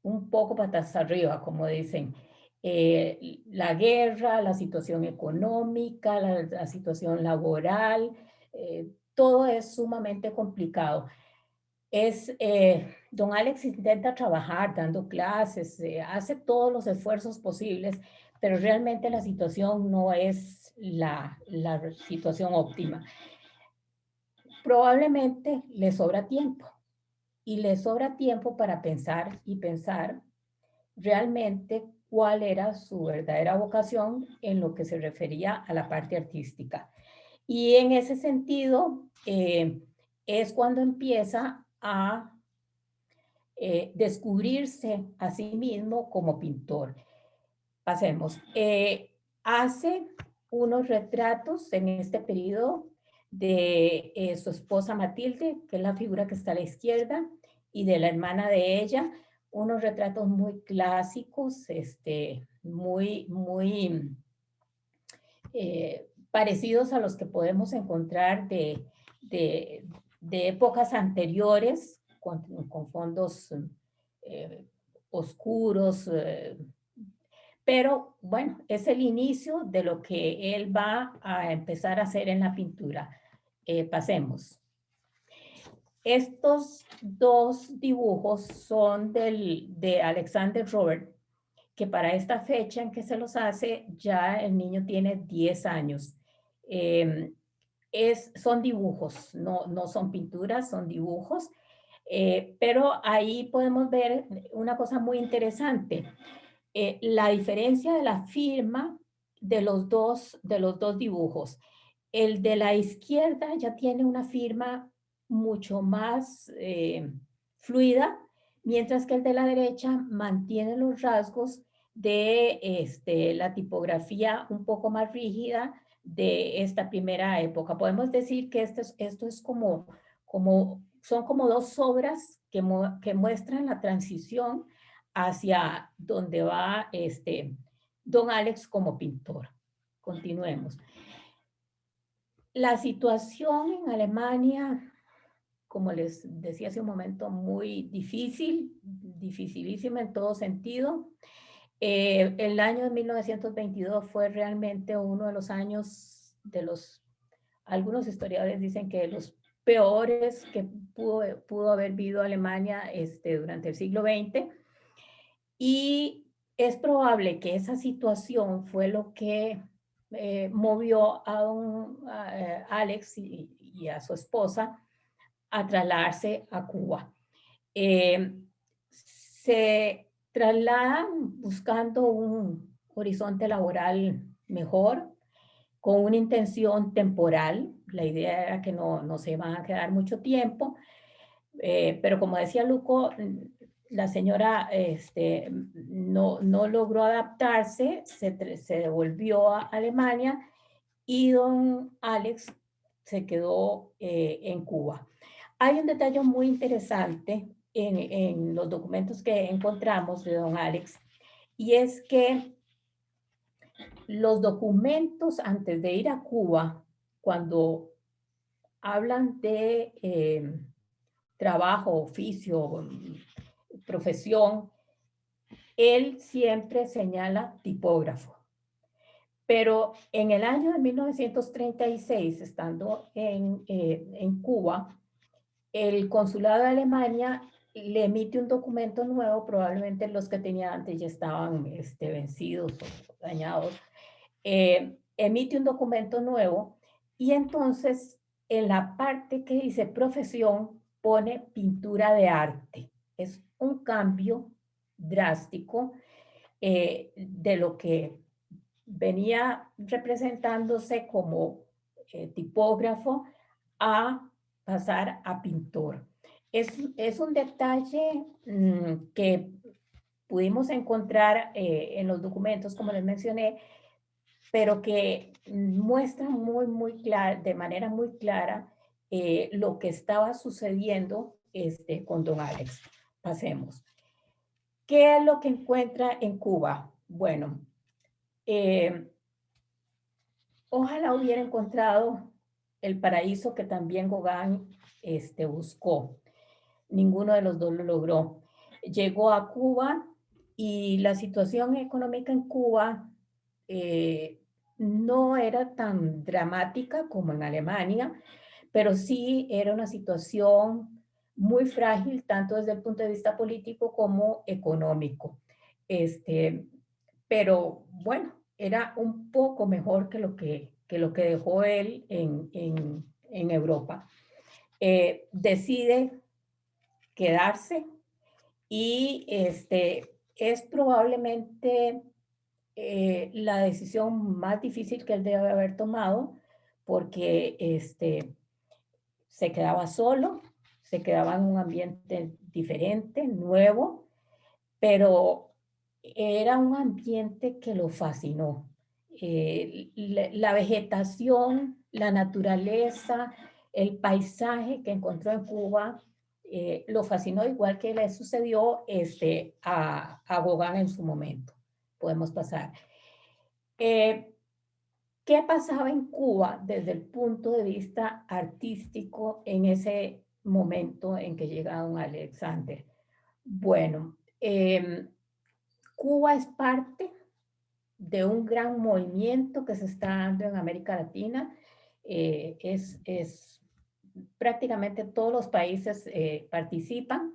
un poco patas arriba, como dicen. La guerra, la situación económica, la situación laboral, todo es sumamente complicado. Don Alex intenta trabajar dando clases, hace todos los esfuerzos posibles, pero realmente la situación no es la situación óptima. Probablemente le sobra tiempo, y le sobra tiempo para pensar y pensar realmente cuál era su verdadera vocación en lo que se refería a la parte artística. Y en ese sentido es cuando empieza a descubrirse a sí mismo como pintor. Pasemos. Hace unos retratos en este periodo de su esposa Matilde, que es la figura que está a la izquierda, y de la hermana de ella, unos retratos muy clásicos, muy, muy parecidos a los que podemos encontrar de épocas anteriores, con fondos oscuros, pero bueno, es el inicio de lo que él va a empezar a hacer en la pintura. Pasemos. Estos dos dibujos son de Alexander Robert, que para esta fecha en que se los hace, ya el niño tiene 10 años. Son dibujos, no son pinturas, son dibujos. Pero ahí podemos ver una cosa muy interesante. La diferencia de la firma de los dos dibujos. El de la izquierda ya tiene una firma mucho más fluida, mientras que el de la derecha mantiene los rasgos de la tipografía un poco más rígida de esta primera época. Podemos decir que esto es son como dos obras que muestran la transición hacia donde va don Alex como pintor. Continuemos. La situación en Alemania, como les decía hace un momento, muy difícil, dificilísima en todo sentido. El año de 1922 fue realmente uno de los años algunos historiadores dicen que de los peores que pudo haber vivido Alemania durante el siglo XX. Y es probable que esa situación fue lo que movió a don Alex y a su esposa a trasladarse a Cuba. Se trasladan buscando un horizonte laboral mejor, con una intención temporal. La idea era que no se iban a quedar mucho tiempo, pero como decía Luco, la señora no logró adaptarse, se devolvió a Alemania y don Alex se quedó en Cuba. Hay un detalle muy interesante en los documentos que encontramos de don Alex, y es que los documentos antes de ir a Cuba, cuando hablan de trabajo, oficio, profesión, él siempre señala tipógrafo. Pero en el año de 1936, estando en Cuba, el consulado de Alemania le emite un documento nuevo, probablemente los que tenía antes ya estaban vencidos o dañados. Emite un documento nuevo y entonces en la parte que dice profesión pone pintura de arte. Es un cambio drástico de lo que venía representándose como tipógrafo a pasar a pintor. Es un detalle que pudimos encontrar en los documentos, como les mencioné, pero que muestra de manera muy clara lo que estaba sucediendo con don Alex. Pasemos. ¿Qué es lo que encuentra en Cuba? Bueno, ojalá hubiera encontrado el paraíso que también Gauguin buscó. Ninguno de los dos lo logró. Llegó a Cuba y la situación económica en Cuba no era tan dramática como en Alemania, pero sí era una situación muy frágil, tanto desde el punto de vista político como económico. Pero bueno, era un poco mejor que lo que dejó él en Europa. Decide quedarse y es probablemente la decisión más difícil que él debe haber tomado, porque se quedaba solo, se quedaba en un ambiente diferente, nuevo, pero era un ambiente que lo fascinó. La vegetación, la naturaleza, el paisaje que encontró en Cuba lo fascinó, igual que le sucedió a Gauguin en su momento. Podemos pasar. ¿Qué pasaba en Cuba desde el punto de vista artístico en ese momento en que llega don Alexander? Bueno, Cuba es parte de un gran movimiento que se está dando en América Latina. Prácticamente todos los países participan,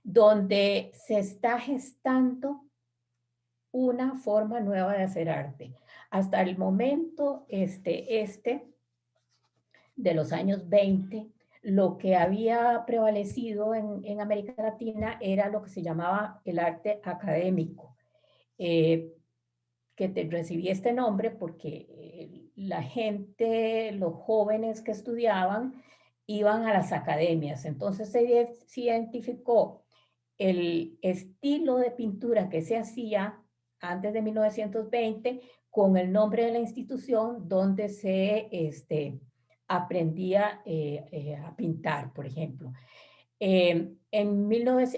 donde se está gestando una forma nueva de hacer arte. Hasta el momento de los años 20, lo que había prevalecido en América Latina era lo que se llamaba el arte académico, que recibía este nombre porque la gente, los jóvenes que estudiaban, iban a las academias. Entonces se identificó el estilo de pintura que se hacía antes de 1920 con el nombre de la institución donde se aprendía a pintar, por ejemplo.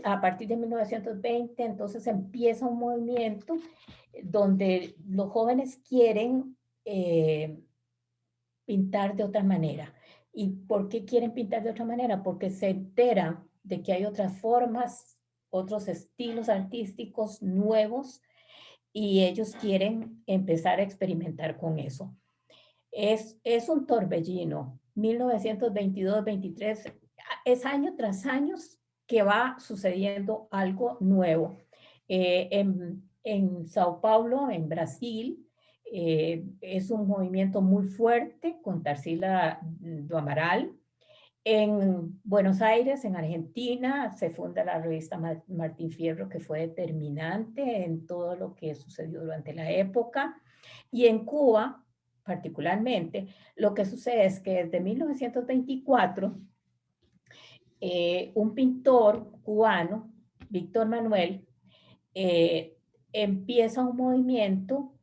A partir de 1920, entonces empieza un movimiento donde los jóvenes quieren pintar de otra manera. ¿Y por qué quieren pintar de otra manera? Porque se enteran de que hay otras formas, otros estilos artísticos nuevos, y ellos quieren empezar a experimentar con eso. Es un torbellino. 1922-23 es año tras año que va sucediendo algo nuevo. En Sao Paulo, en Brasil, es un movimiento muy fuerte con Tarsila do Amaral. En Buenos Aires, en Argentina, se funda la revista Martín Fierro, que fue determinante en todo lo que sucedió durante la época. Y en Cuba, particularmente, lo que sucede es que desde 1924, un pintor cubano, Víctor Manuel, empieza un movimiento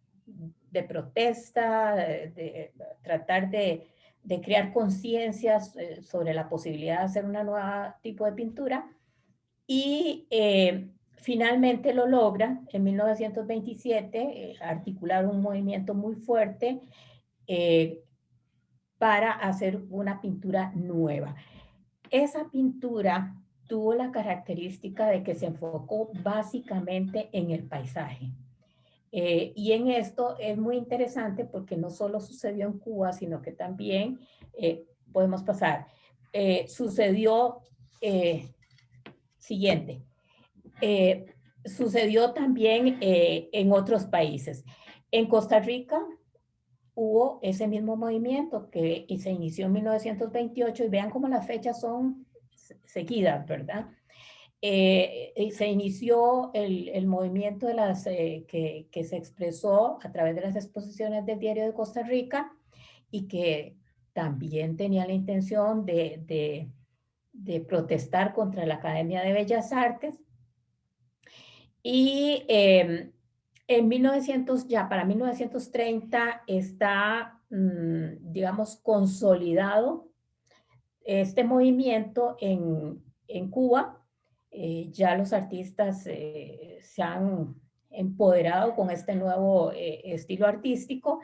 de protesta, de tratar de crear conciencias sobre la posibilidad de hacer una nueva tipo de pintura, y finalmente lo logra en 1927, articular un movimiento muy fuerte para hacer una pintura nueva. Esa pintura tuvo la característica de que se enfocó básicamente en el paisaje. Y en esto es muy interesante porque no solo sucedió en Cuba, sino que también podemos pasar. Sucedió siguiente. Sucedió también en otros países. En Costa Rica hubo ese mismo movimiento que se inició en 1928, y vean cómo las fechas son seguidas, ¿verdad? Se inició el movimiento de las, que se expresó a través de las exposiciones del Diario de Costa Rica, y que también tenía la intención de protestar contra la Academia de Bellas Artes. Y en 1900, ya para 1930 está, digamos, consolidado este movimiento en Cuba. Ya los artistas se han empoderado con este nuevo estilo artístico,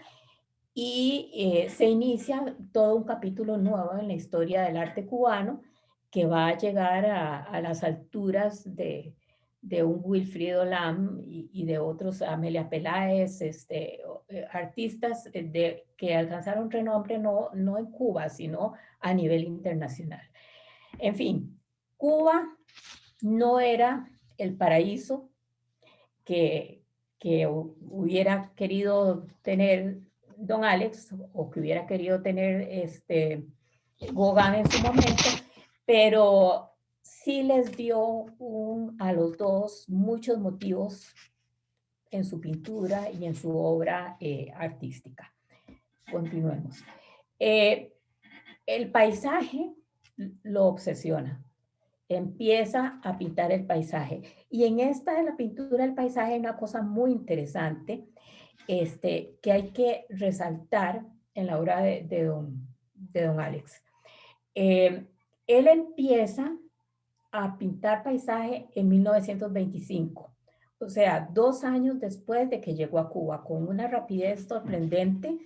y se inicia todo un capítulo nuevo en la historia del arte cubano, que va a llegar a las alturas de un Wilfrido Lam y de otros, Amelia Peláez, artistas que alcanzaron renombre no en Cuba, sino a nivel internacional. En fin, Cuba no era el paraíso que hubiera querido tener don Alex, o que hubiera querido tener Gauguin en su momento, pero sí les dio a los dos muchos motivos en su pintura y en su obra artística. Continuemos. El paisaje lo obsesiona. Empieza a pintar el paisaje. Y en esta de la pintura del paisaje hay una cosa muy interesante que hay que resaltar en la obra de don Alex. Él empieza a pintar paisaje en 1925, o sea, 2 años después de que llegó a Cuba, con una rapidez sorprendente.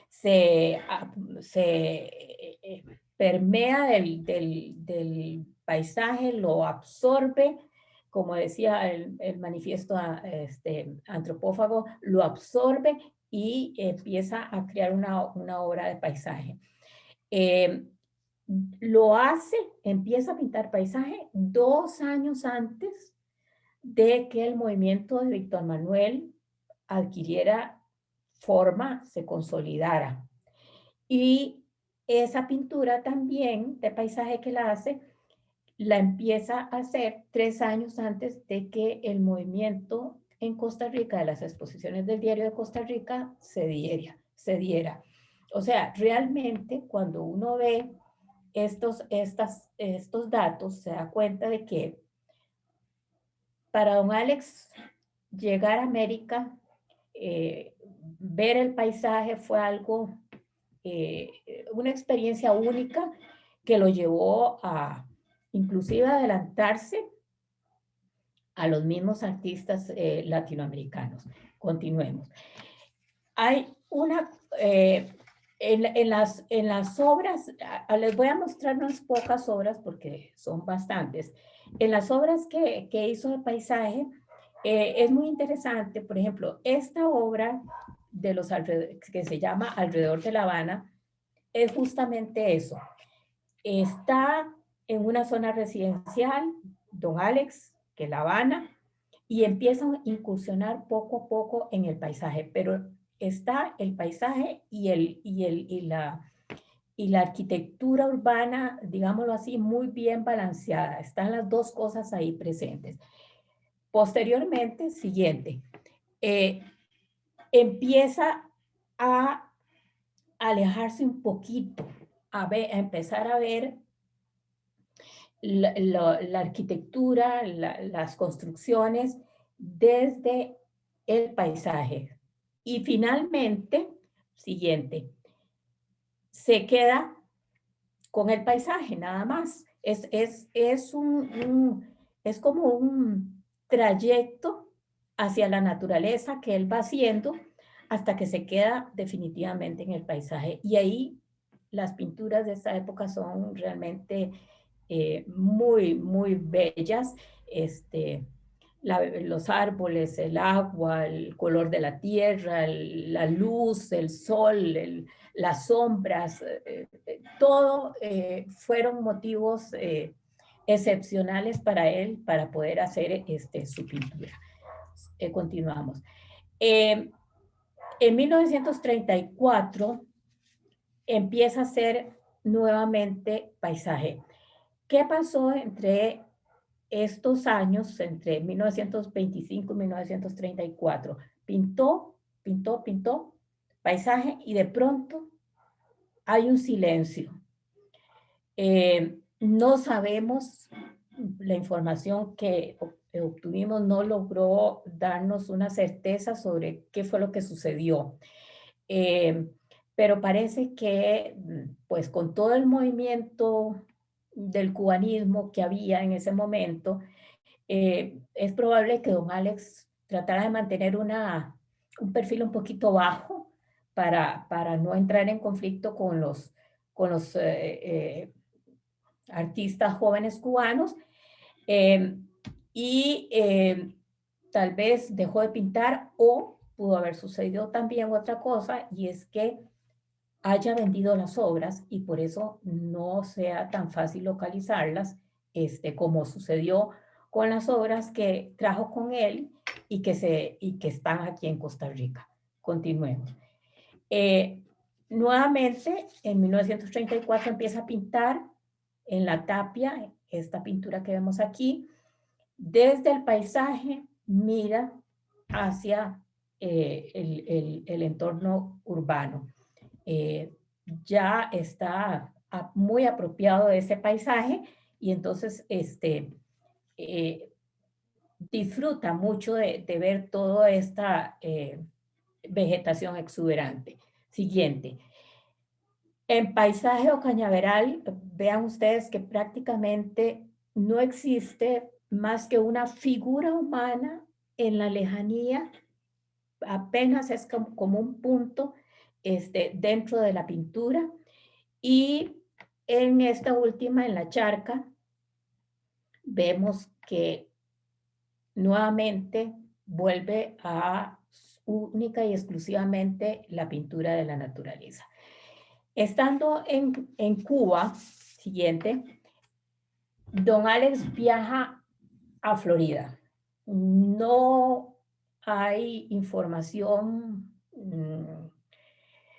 Se permea del paisaje, lo absorbe, como decía el manifiesto antropófago, lo absorbe y empieza a crear una obra de paisaje. Lo hace, empieza a pintar paisaje 2 años antes de que el movimiento de Víctor Manuel adquiriera forma, se consolidara. Y esa pintura también de paisaje que la hace, la empieza a hacer 3 años antes de que el movimiento en Costa Rica, de las exposiciones del Diario de Costa Rica, se diera. O sea, realmente cuando uno ve estos datos, se da cuenta de que para don Alex llegar a América, ver el paisaje fue algo, una experiencia única, que lo llevó a inclusive adelantarse a los mismos artistas latinoamericanos. Continuemos. Hay una, en las obras, les voy a mostrar unas pocas obras porque son bastantes. En las obras que hizo de paisaje, es muy interesante, por ejemplo, esta obra de los que se llama Alrededor de La Habana, es justamente eso. Está en una zona residencial, don Alex, que es La Habana, y empieza a incursionar poco a poco en el paisaje, pero está el paisaje y la arquitectura urbana, digámoslo así, muy bien balanceada. Están las dos cosas ahí presentes. Posteriormente, siguiente, empieza a alejarse un poquito, a empezar a ver la arquitectura, las construcciones desde el paisaje. Y finalmente, siguiente, se queda con el paisaje nada más. Es como un trayecto hacia la naturaleza que él va haciendo hasta que se queda definitivamente en el paisaje. Y ahí las pinturas de esta época son realmente muy, muy bellas. Los árboles, el agua, el color de la tierra, la luz, el sol, las sombras, todo fueron motivos excepcionales para él para poder hacer su pintura. Continuamos. En 1934 empieza a hacer nuevamente paisaje. ¿Qué pasó entre estos años, entre 1925 y 1934? Pintó paisaje y de pronto hay un silencio. No sabemos, la información que obtuvimos no logró darnos una certeza sobre qué fue lo que sucedió. Pero parece que, pues con todo el movimiento del cubanismo que había en ese momento, es probable que don Alex tratara de mantener un perfil un poquito bajo para no entrar en conflicto con los artistas jóvenes cubanos, tal vez dejó de pintar, o pudo haber sucedido también otra cosa, y es que haya vendido las obras y por eso no sea tan fácil localizarlas, como sucedió con las obras que trajo con él y que están aquí en Costa Rica. Continuemos. Nuevamente, en 1934 empieza a pintar en la tapia, esta pintura que vemos aquí. Desde el paisaje mira hacia el entorno urbano. Ya está muy apropiado de ese paisaje y entonces disfruta mucho de ver toda esta vegetación exuberante. Siguiente. En paisaje o cañaveral, vean ustedes que prácticamente no existe más que una figura humana en la lejanía, apenas es como un punto dentro de la pintura. Y en esta última, en la charca, vemos que nuevamente vuelve a única y exclusivamente la pintura de la naturaleza. Estando en Cuba, siguiente, don Alex viaja a Florida. No hay información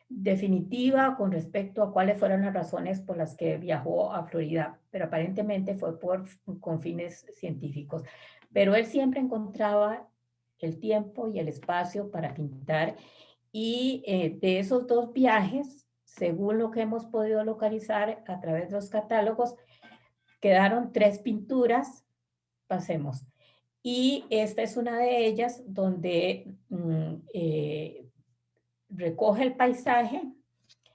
definitiva con respecto a cuáles fueron las razones por las que viajó a Florida, pero aparentemente fue con fines científicos. Pero él siempre encontraba el tiempo y el espacio para pintar, y de esos dos viajes, según lo que hemos podido localizar a través de los catálogos, quedaron 3 pinturas. Pasemos. Y esta es una de ellas donde recoge el paisaje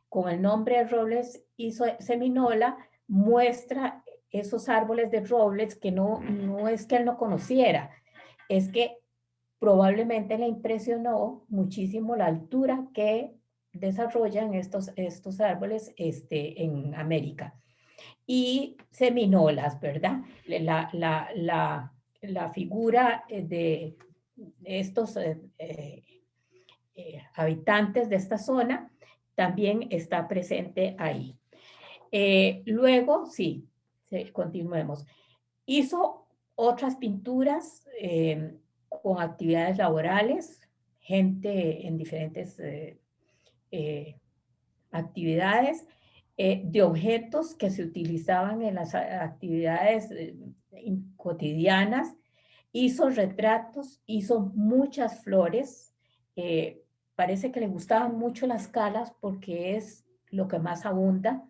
con el nombre Robles y Seminola, muestra esos árboles de robles que no es que él no conociera, es que probablemente le impresionó muchísimo la altura que desarrollan estos árboles en América. Y seminolas, ¿verdad? La figura de estos habitantes de esta zona también está presente ahí. Luego, sí, continuemos. Hizo otras pinturas con actividades laborales, gente en diferentes actividades, de objetos que se utilizaban en las actividades cotidianas. Hizo retratos, hizo muchas flores. Parece que le gustaban mucho las calas porque es lo que más abunda,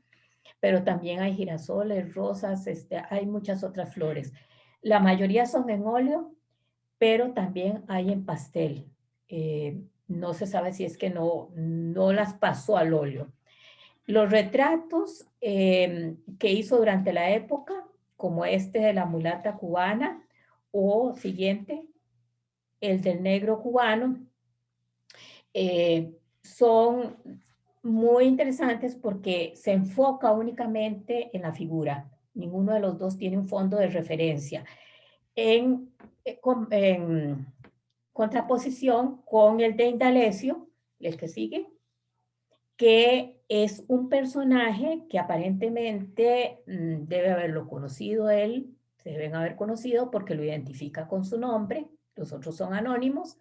pero también hay girasoles, rosas, hay muchas otras flores. La mayoría son en óleo, pero también hay en pastel. No se sabe si es que no las pasó al óleo. Los retratos que hizo durante la época, como este de la mulata cubana o siguiente, el del negro cubano, son muy interesantes porque se enfoca únicamente en la figura. Ninguno de los dos tiene un fondo de referencia. En contraposición con el de Indalecio, el que sigue, que es un personaje que aparentemente debe haberlo conocido él, se deben haber conocido porque lo identifica con su nombre, los otros son anónimos,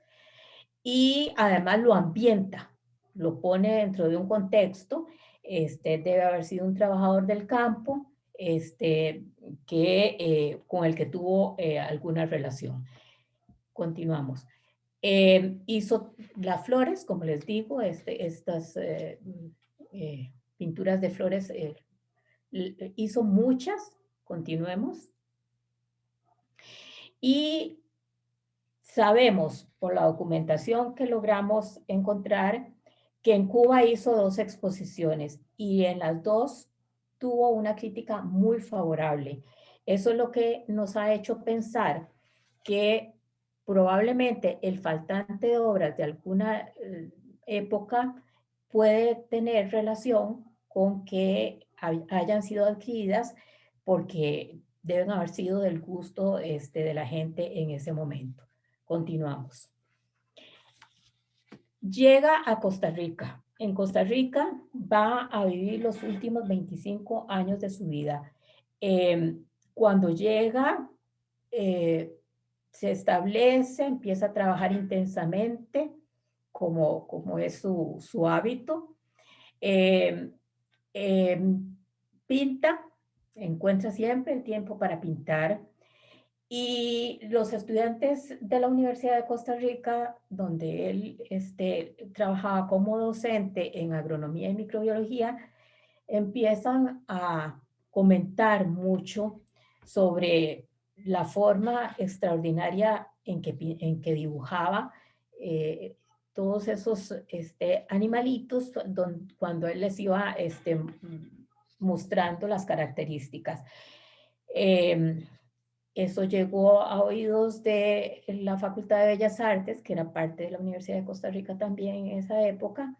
y además lo ambienta, lo pone dentro de un contexto. Debe haber sido un trabajador del campo con el que tuvo alguna relación. Continuamos. Hizo las flores, como les digo, estas pinturas de flores, hizo muchas. Continuemos. Y sabemos por la documentación que logramos encontrar que en Cuba hizo 2 exposiciones y en las 2 tuvo una crítica muy favorable. Eso es lo que nos ha hecho pensar que probablemente el faltante de obras de alguna época puede tener relación con que hayan sido adquiridas porque deben haber sido del gusto de la gente en ese momento. Continuamos. Llega a Costa Rica. En Costa Rica va a vivir los últimos 25 años de su vida. Cuando llega, se establece, empieza a trabajar intensamente, como es su hábito. Pinta, encuentra siempre el tiempo para pintar. Y los estudiantes de la Universidad de Costa Rica, donde él trabajaba como docente en agronomía y microbiología, empiezan a comentar mucho sobre la forma extraordinaria en que dibujaba todos esos animalitos cuando él les iba mostrando las características. Eso llegó a oídos de la Facultad de Bellas Artes, que era parte de la Universidad de Costa Rica también en esa época,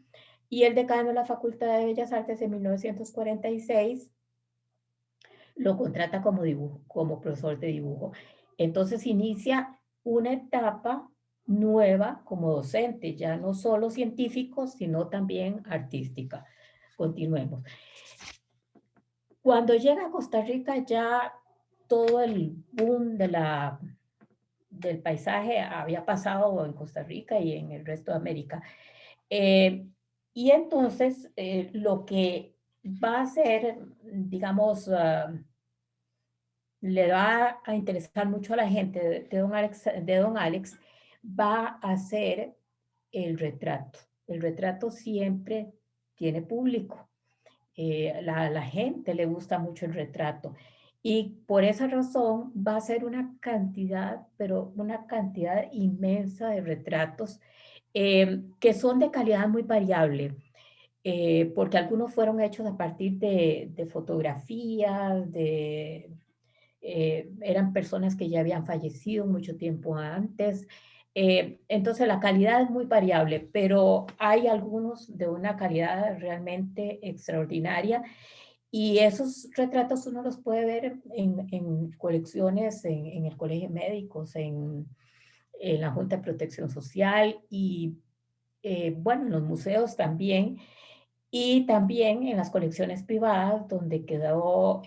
y el decano de la Facultad de Bellas Artes en 1946 lo contrata como profesor de dibujo. Entonces inicia una etapa nueva como docente, ya no solo científico, sino también artística. Continuemos. Cuando llega a Costa Rica ya todo el boom del paisaje había pasado en Costa Rica y en el resto de América. Y entonces lo que va a hacer, digamos, le va a interesar mucho a la gente de don Alex, va a ser el retrato. El retrato siempre tiene público. La gente le gusta mucho el retrato. Y por esa razón va a ser una cantidad, pero una cantidad inmensa de retratos que son de calidad muy variable, porque algunos fueron hechos a partir de fotografías, de eran personas que ya habían fallecido mucho tiempo antes. Entonces la calidad es muy variable, pero hay algunos de una calidad realmente extraordinaria. Y esos retratos uno los puede ver en colecciones, en el Colegio de Médicos, en la Junta de Protección Social y, bueno, en los museos también. Y también en las colecciones privadas, donde quedó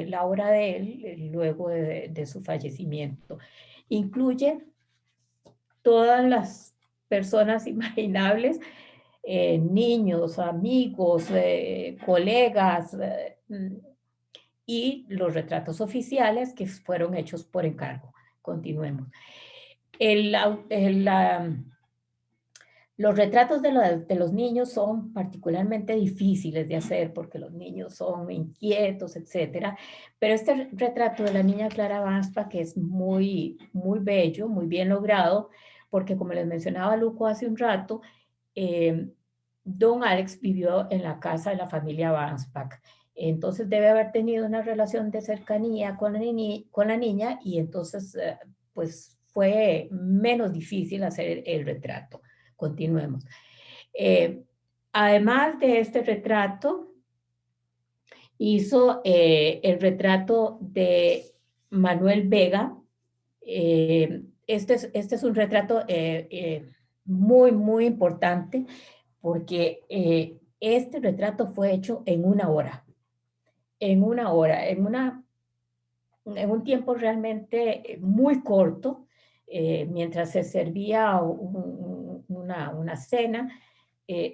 la obra de él luego de su fallecimiento. Incluye todas las personas imaginables, niños, amigos, colegas, y los retratos oficiales que fueron hechos por encargo. Continuemos. Los retratos de los niños son particularmente difíciles de hacer porque los niños son inquietos, etcétera. Pero este retrato de la niña Clara Bankspack, que es muy, muy bello, muy bien logrado, porque como les mencionaba Luco hace un rato, don Alex vivió en la casa de la familia Bankspack. Entonces debe haber tenido una relación de cercanía con la niña y entonces pues fue menos difícil hacer el retrato. Continuemos. Además de este retrato, hizo el retrato de Manuel Vega. Este es un retrato muy, muy importante porque este retrato fue hecho en una hora. En una hora, en un tiempo realmente muy corto, mientras se servía una cena,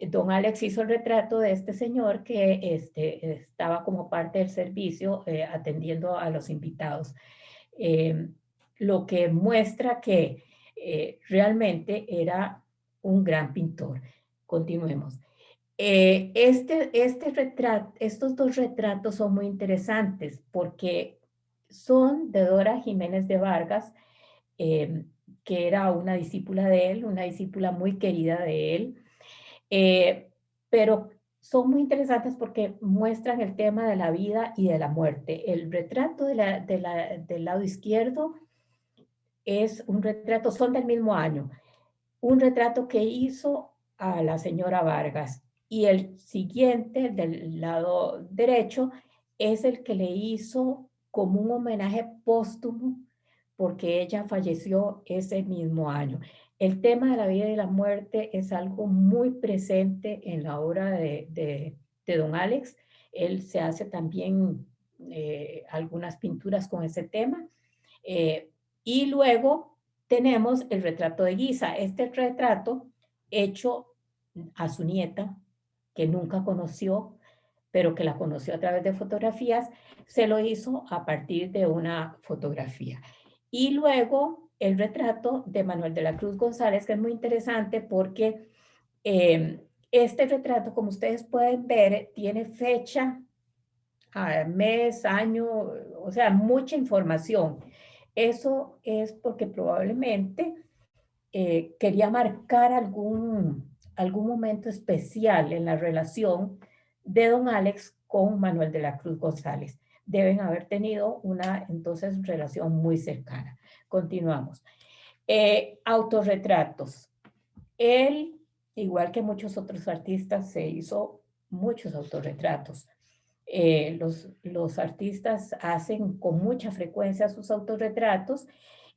don Alex hizo el retrato de este señor que estaba como parte del servicio atendiendo a los invitados. Lo que muestra que realmente era un gran pintor. Continuemos. Estos dos retratos son muy interesantes porque son de Dora Jiménez de Vargas, que era una discípula de él, una discípula muy querida de él, pero son muy interesantes porque muestran el tema de la vida y de la muerte. El retrato del lado izquierdo es un retrato, son del mismo año, un retrato que hizo a la señora Vargas, y el siguiente del lado derecho es el que le hizo como un homenaje póstumo porque ella falleció ese mismo año. El tema de la vida y la muerte es algo muy presente en la obra de don Alex. Él se hace también algunas pinturas con ese tema. Y luego tenemos el retrato de Guisa. Este retrato hecho a su nieta, que nunca conoció, pero que la conoció a través de fotografías, se lo hizo a partir de una fotografía. Y luego el retrato de Manuel de la Cruz González, que es muy interesante porque este retrato, como ustedes pueden ver, tiene fecha, mes, año, o sea, mucha información. Eso es porque probablemente quería marcar algún momento especial en la relación de don Alex con Manuel de la Cruz González. Deben haber tenido una entonces relación muy cercana. Continuamos. Autorretratos. Él, igual que muchos otros artistas, se hizo muchos autorretratos. Los artistas hacen con mucha frecuencia sus autorretratos.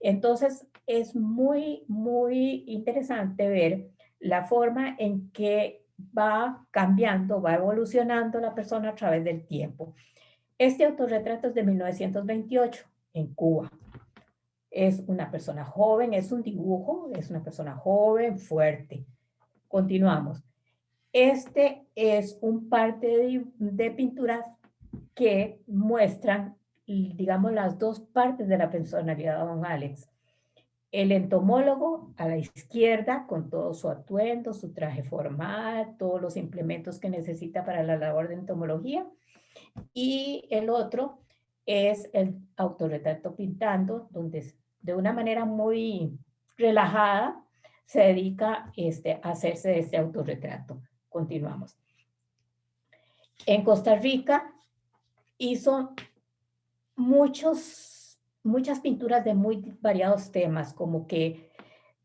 Entonces es muy, muy interesante ver la forma en que va cambiando, va evolucionando la persona a través del tiempo. Este autorretrato es de 1928 en Cuba. Es una persona joven, es un dibujo, es una persona joven, fuerte. Continuamos. Este es un par de pinturas que muestran, digamos, las dos partes de la personalidad de don Alex. El entomólogo a la izquierda, con todo su atuendo, su traje formal, todos los implementos que necesita para la labor de entomología. Y el otro es el autorretrato pintando, donde de una manera muy relajada se dedica a hacerse de este autorretrato. Continuamos. En Costa Rica hizo muchos muchas pinturas de muy variados temas, como que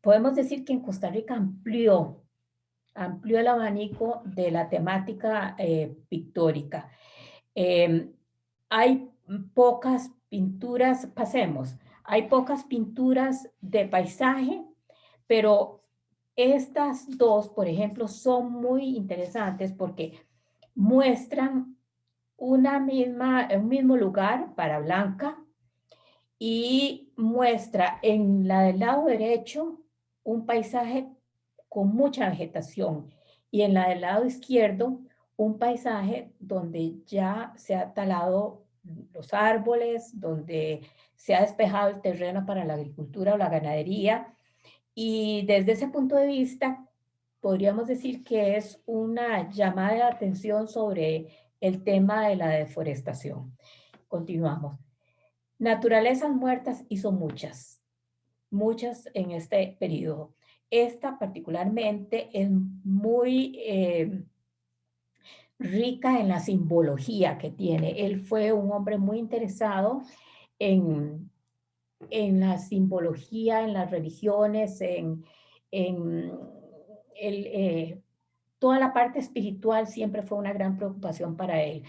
podemos decir que en Costa Rica amplió el abanico de la temática pictórica. Hay pocas pinturas, hay pocas pinturas de paisaje, pero estas dos, por ejemplo, son muy interesantes porque muestran un mismo lugar para Blanca y muestra en la del lado derecho un paisaje con mucha vegetación y en la del lado izquierdo un paisaje donde ya se ha talado los árboles, donde se ha despejado el terreno para la agricultura o la ganadería. Y desde ese punto de vista, podríamos decir que es una llamada de atención sobre el tema de la deforestación. Continuamos. Naturalezas muertas hizo muchas en este periodo. Esta particularmente es muy rica en la simbología que tiene. Él fue un hombre muy interesado en la simbología, en las religiones, toda la parte espiritual siempre fue una gran preocupación para él.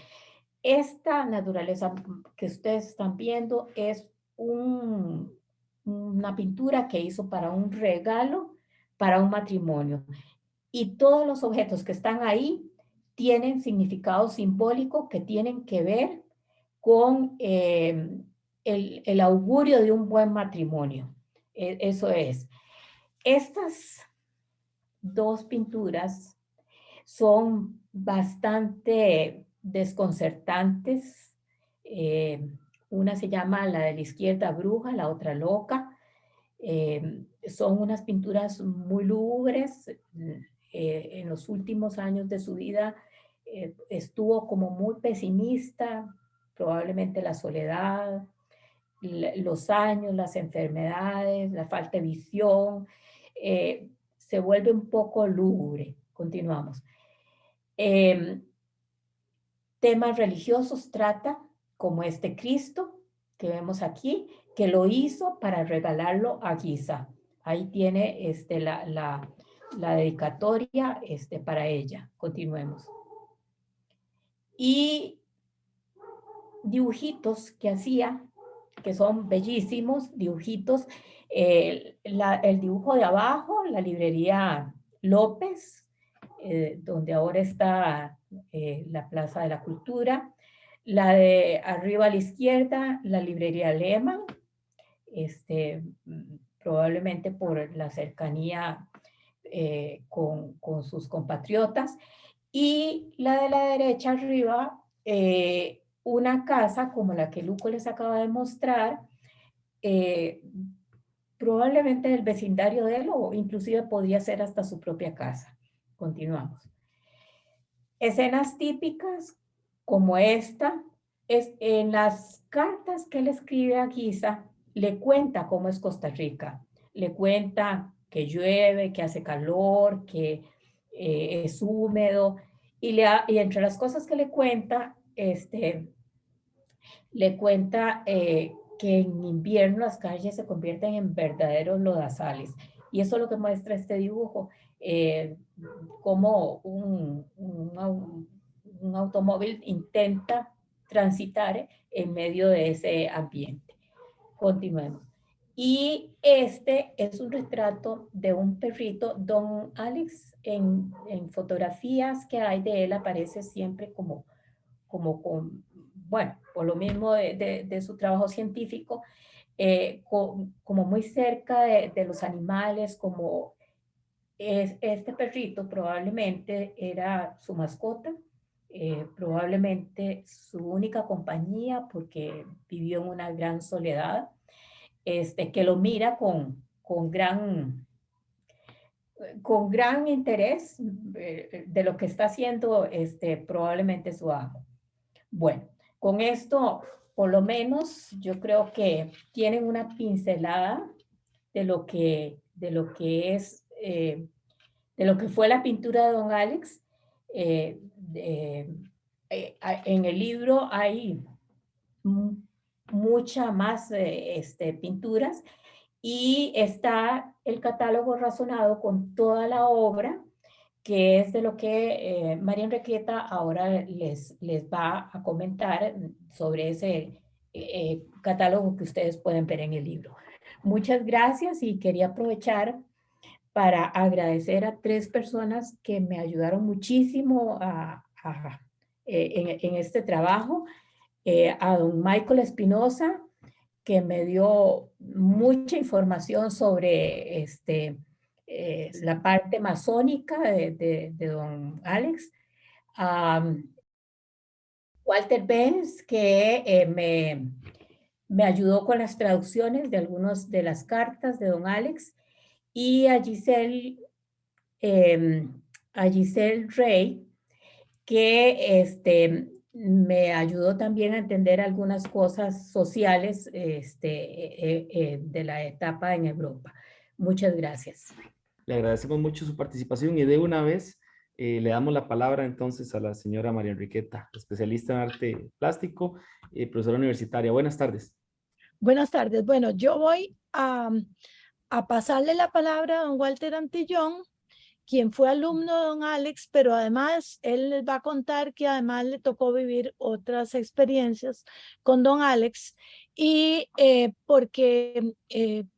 Esta naturaleza que ustedes están viendo es una pintura que hizo para un regalo, para un matrimonio. Y todos los objetos que están ahí tienen significado simbólico que tienen que ver con el augurio de un buen matrimonio. Eso es. Estas dos pinturas son bastante desconcertantes. Una se llama la de la izquierda bruja, la otra loca. Son unas pinturas muy lúgubres. En los últimos años de su vida estuvo como muy pesimista, probablemente la soledad, los años, las enfermedades, la falta de visión, se vuelve un poco lúgubre. Continuamos. Temas religiosos trata, como este Cristo que vemos aquí, que lo hizo para regalarlo a Giza. Ahí tiene la dedicatoria para ella. Continuemos. Y dibujitos que hacía, que son bellísimos, dibujitos. El dibujo de abajo, la librería López, donde ahora está la Plaza de la Cultura. La de arriba a la izquierda, la librería Lehmann, probablemente por la cercanía con sus compatriotas. Y la de la derecha arriba, una casa como la que Luco les acaba de mostrar, probablemente del vecindario de él o inclusive podría ser hasta su propia casa. Continuamos. Escenas típicas como esta, es en las cartas que él escribe a Giza, le cuenta cómo es Costa Rica, le cuenta que llueve, que hace calor, que es húmedo, y entre las cosas que le cuenta, le cuenta que en invierno las calles se convierten en verdaderos lodazales. Y eso es lo que muestra este dibujo, cómo un automóvil intenta transitar en medio de ese ambiente. Continuemos. Y este es un retrato de un perrito, Don Alex, en fotografías que hay de él aparece siempre como con, bueno, por lo mismo de su trabajo científico, como muy cerca de los animales, como este perrito probablemente era su mascota, probablemente su única compañía porque vivió en una gran soledad, que lo mira con gran interés de lo que está haciendo probablemente su amo. Bueno, con esto, por lo menos, yo creo que tienen una pincelada de lo que es, de lo que fue la pintura de Don Alex. En el libro hay mucha más pinturas, y está el catálogo razonado con toda la obra, que es de lo que María Enriqueta ahora les va a comentar sobre ese catálogo que ustedes pueden ver en el libro. Muchas gracias, y quería aprovechar para agradecer a 3 personas que me ayudaron muchísimo en este trabajo. A don Michael Espinosa, que me dio mucha información sobre la parte masónica de don Alex. Walter Benz, que me ayudó con las traducciones de algunas de las cartas de don Alex, y a Giselle Rey, que me ayudó también a entender algunas cosas sociales de la etapa en Europa. Muchas gracias. Le agradecemos mucho su participación y de una vez le damos la palabra entonces a la señora María Enriqueta, especialista en arte plástico, profesora universitaria. Buenas tardes. Buenas tardes. Bueno, yo voy a pasarle la palabra a don Walter Antillón, quien fue alumno de don Alex, pero además él les va a contar que además le tocó vivir otras experiencias con don Alex, y porque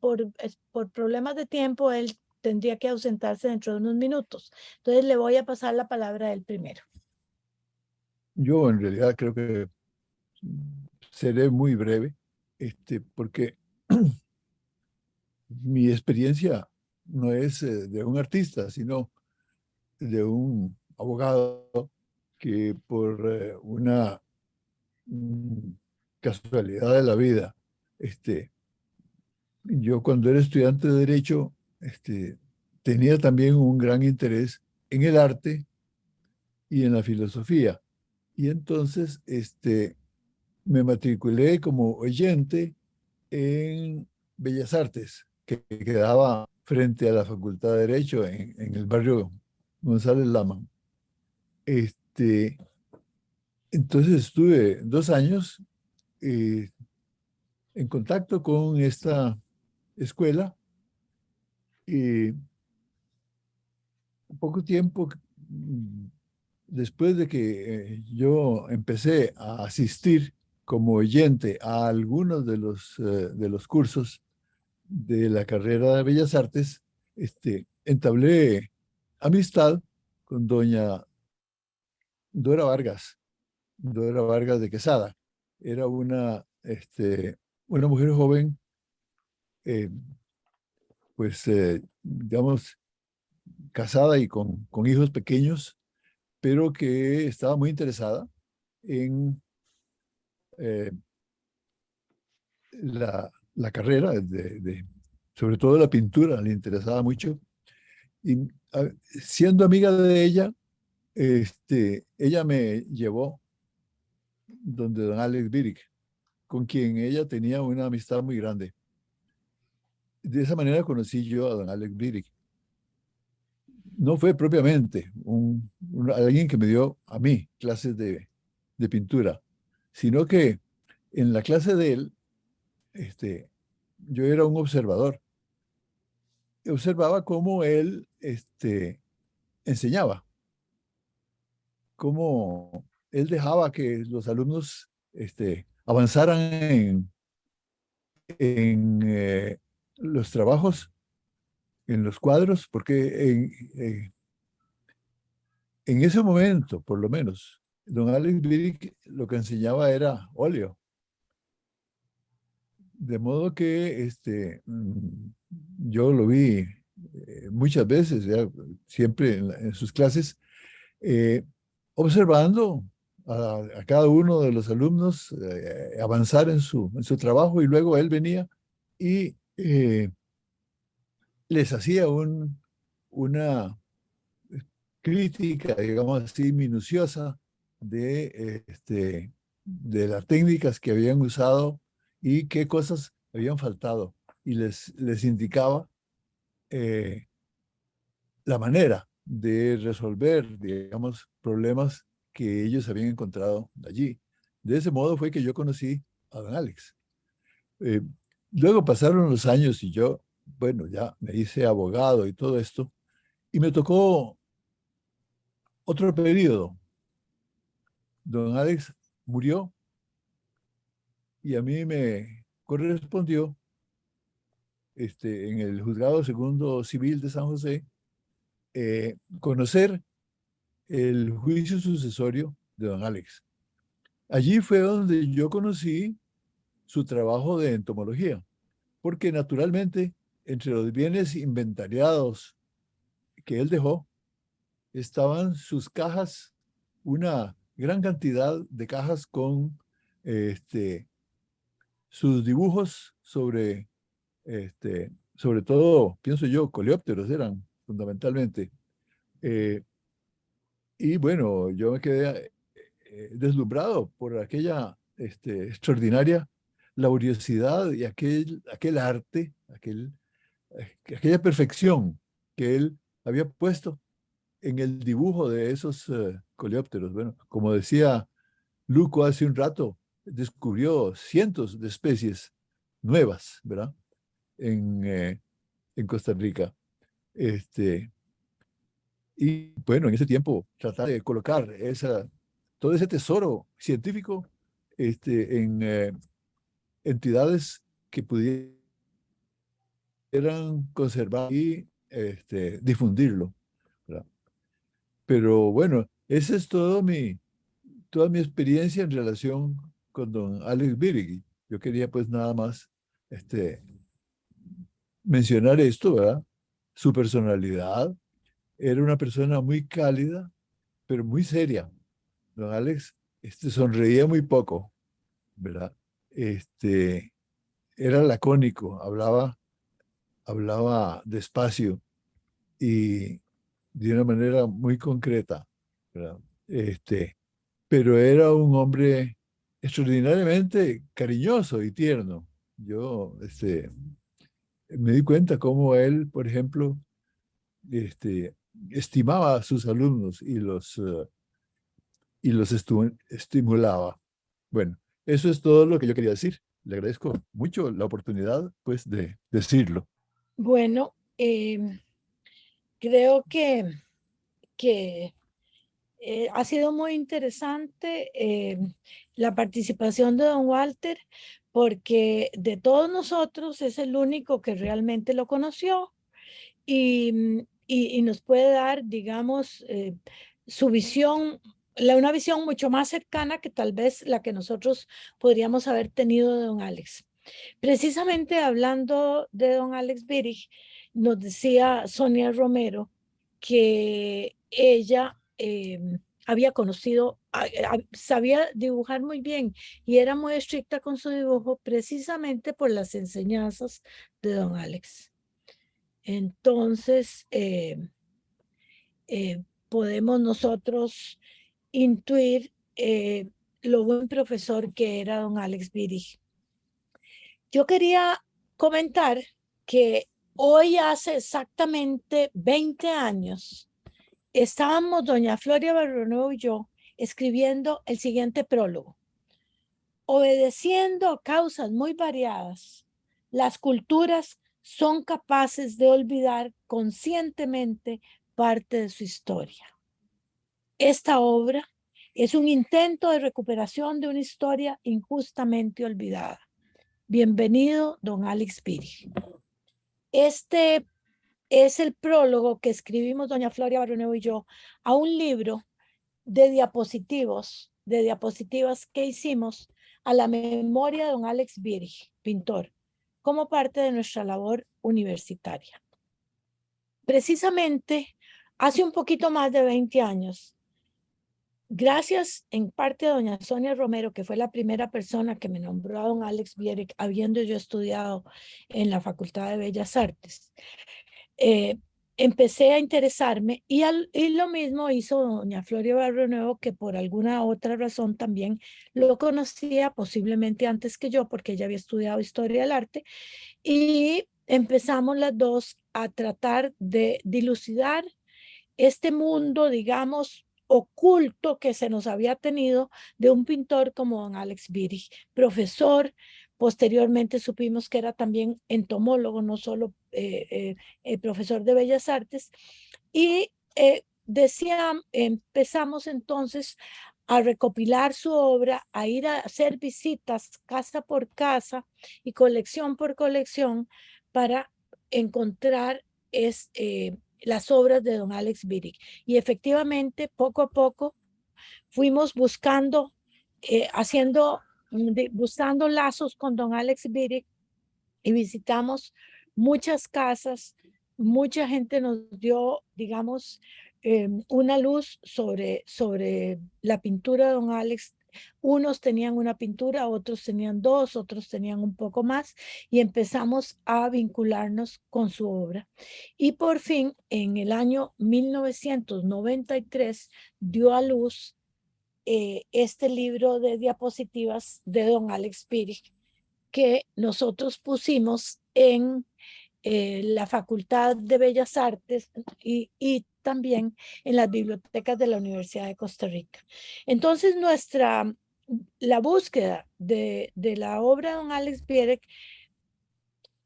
por problemas de tiempo él tendría que ausentarse dentro de unos minutos. Entonces le voy a pasar la palabra a él primero. Yo en realidad creo que seré muy breve, porque mi experiencia no es de un artista, sino de un abogado que por una casualidad de la vida, yo cuando era estudiante de Derecho, tenía también un gran interés en el arte y en la filosofía. Y entonces, me matriculé como oyente en Bellas Artes, que quedaba frente a la Facultad de Derecho en el barrio González Lama. Entonces estuve 2 años en contacto con esta escuela, y poco tiempo después de que yo empecé a asistir como oyente a algunos de los cursos de la carrera de Bellas Artes, entablé amistad con doña Dora Vargas de Quesada. Era una mujer joven, digamos, casada y con hijos pequeños, pero que estaba muy interesada en la carrera, sobre todo la pintura, le interesaba mucho. Y siendo amiga de ella, ella me llevó donde don Alex Birick, con quien ella tenía una amistad muy grande. De esa manera conocí yo a don Alex Birick. No fue propiamente alguien que me dio a mí clases de pintura, sino que en la clase de él, yo era un observador. Observaba cómo él enseñaba, cómo él dejaba que los alumnos avanzaran en los trabajos, en los cuadros, porque en ese momento, por lo menos, don Alex Birick lo que enseñaba era óleo. De modo que yo lo vi muchas veces, ya, siempre en sus clases, observando a cada uno de los alumnos avanzar en su trabajo, y luego él venía y les hacía una crítica, digamos así, minuciosa de las técnicas que habían usado y qué cosas habían faltado, y les indicaba la manera de resolver, digamos, problemas que ellos habían encontrado allí. De ese modo fue que yo conocí a don Alex. Eh, Luego pasaron los años y yo, bueno, ya me hice abogado y todo esto, y me tocó otro periodo. Don Alex murió y a mí me correspondió en el Juzgado Segundo Civil de San José conocer el juicio sucesorio de don Alex. Allí fue donde yo conocí su trabajo de entomología, porque naturalmente entre los bienes inventariados que él dejó estaban sus cajas, una gran cantidad de cajas con sus dibujos sobre todo, pienso yo, coleópteros eran fundamentalmente. Eh, y bueno, yo me quedé deslumbrado por aquella extraordinaria laboriosidad y aquel arte, aquella perfección que él había puesto en el dibujo de esos coleópteros. Bueno, como decía Luco hace un rato, descubrió cientos de especies nuevas, ¿verdad? En Costa Rica. Y bueno, en ese tiempo tratar de colocar todo ese tesoro científico en entidades que pudieran conservar y difundirlo, ¿verdad? Pero bueno, esa es toda mi experiencia en relación con don Alex Birigui. Yo quería pues nada más mencionar esto, ¿verdad? Su personalidad, era una persona muy cálida, pero muy seria. Don Alex sonreía muy poco, ¿verdad? Era lacónico, hablaba despacio y de una manera muy concreta, ¿verdad? Pero era un hombre extraordinariamente cariñoso y tierno. Yo me di cuenta cómo él, por ejemplo, estimaba a sus alumnos y los estimulaba. Bueno, eso es todo lo que yo quería decir. Le agradezco mucho la oportunidad, pues, de decirlo. Bueno, creo que ha sido muy interesante la participación de don Walter, porque de todos nosotros es el único que realmente lo conoció y nos puede dar, digamos, su visión, una visión mucho más cercana que tal vez la que nosotros podríamos haber tenido de don Alex. Precisamente hablando de don Alex Birich, nos decía Sonia Romero que ella había conocido, sabía dibujar muy bien y era muy estricta con su dibujo precisamente por las enseñanzas de don Alex. Entonces, podemos nosotros intuir lo buen profesor que era don Alex Birich. Yo quería comentar que hoy hace exactamente 20 años estábamos doña Floria Barroneo y yo escribiendo el siguiente prólogo. Obedeciendo a causas muy variadas, las culturas son capaces de olvidar conscientemente parte de su historia. Esta obra es un intento de recuperación de una historia injustamente olvidada. Bienvenido, don Alex Birich. Este es el prólogo que escribimos doña Floria Barroneo y yo a un libro de diapositivas que hicimos a la memoria de don Alex Birich, pintor, como parte de nuestra labor universitaria. Precisamente hace un poquito más de 20 años, gracias en parte a doña Sonia Romero, que fue la primera persona que me nombró a don Alex Birich, habiendo yo estudiado en la Facultad de Bellas Artes, empecé a interesarme y lo mismo hizo doña Floria Barroneo, que por alguna otra razón también lo conocía, posiblemente antes que yo, porque ella había estudiado Historia del Arte, y empezamos las dos a tratar de dilucidar este mundo, digamos, oculto que se nos había tenido de un pintor como don Alex Birich, profesor Posteriormente supimos que era también entomólogo, no solo profesor de Bellas Artes. Y empezamos entonces a recopilar su obra, a ir a hacer visitas casa por casa y colección por colección para encontrar las obras de don Alex Birick. Y efectivamente, poco a poco, fuimos buscando, buscando lazos con don Alex Birick y visitamos muchas casas. Mucha gente nos dio, digamos, una luz sobre la pintura de don Alex. Unos tenían una pintura, otros tenían dos, otros tenían un poco más, y empezamos a vincularnos con su obra. Y por fin, en el año 1993, dio a luz este libro de diapositivas de don Alex Birick, que nosotros pusimos en la Facultad de Bellas Artes y también en las bibliotecas de la Universidad de Costa Rica. Entonces, la búsqueda de la obra de don Alex Birick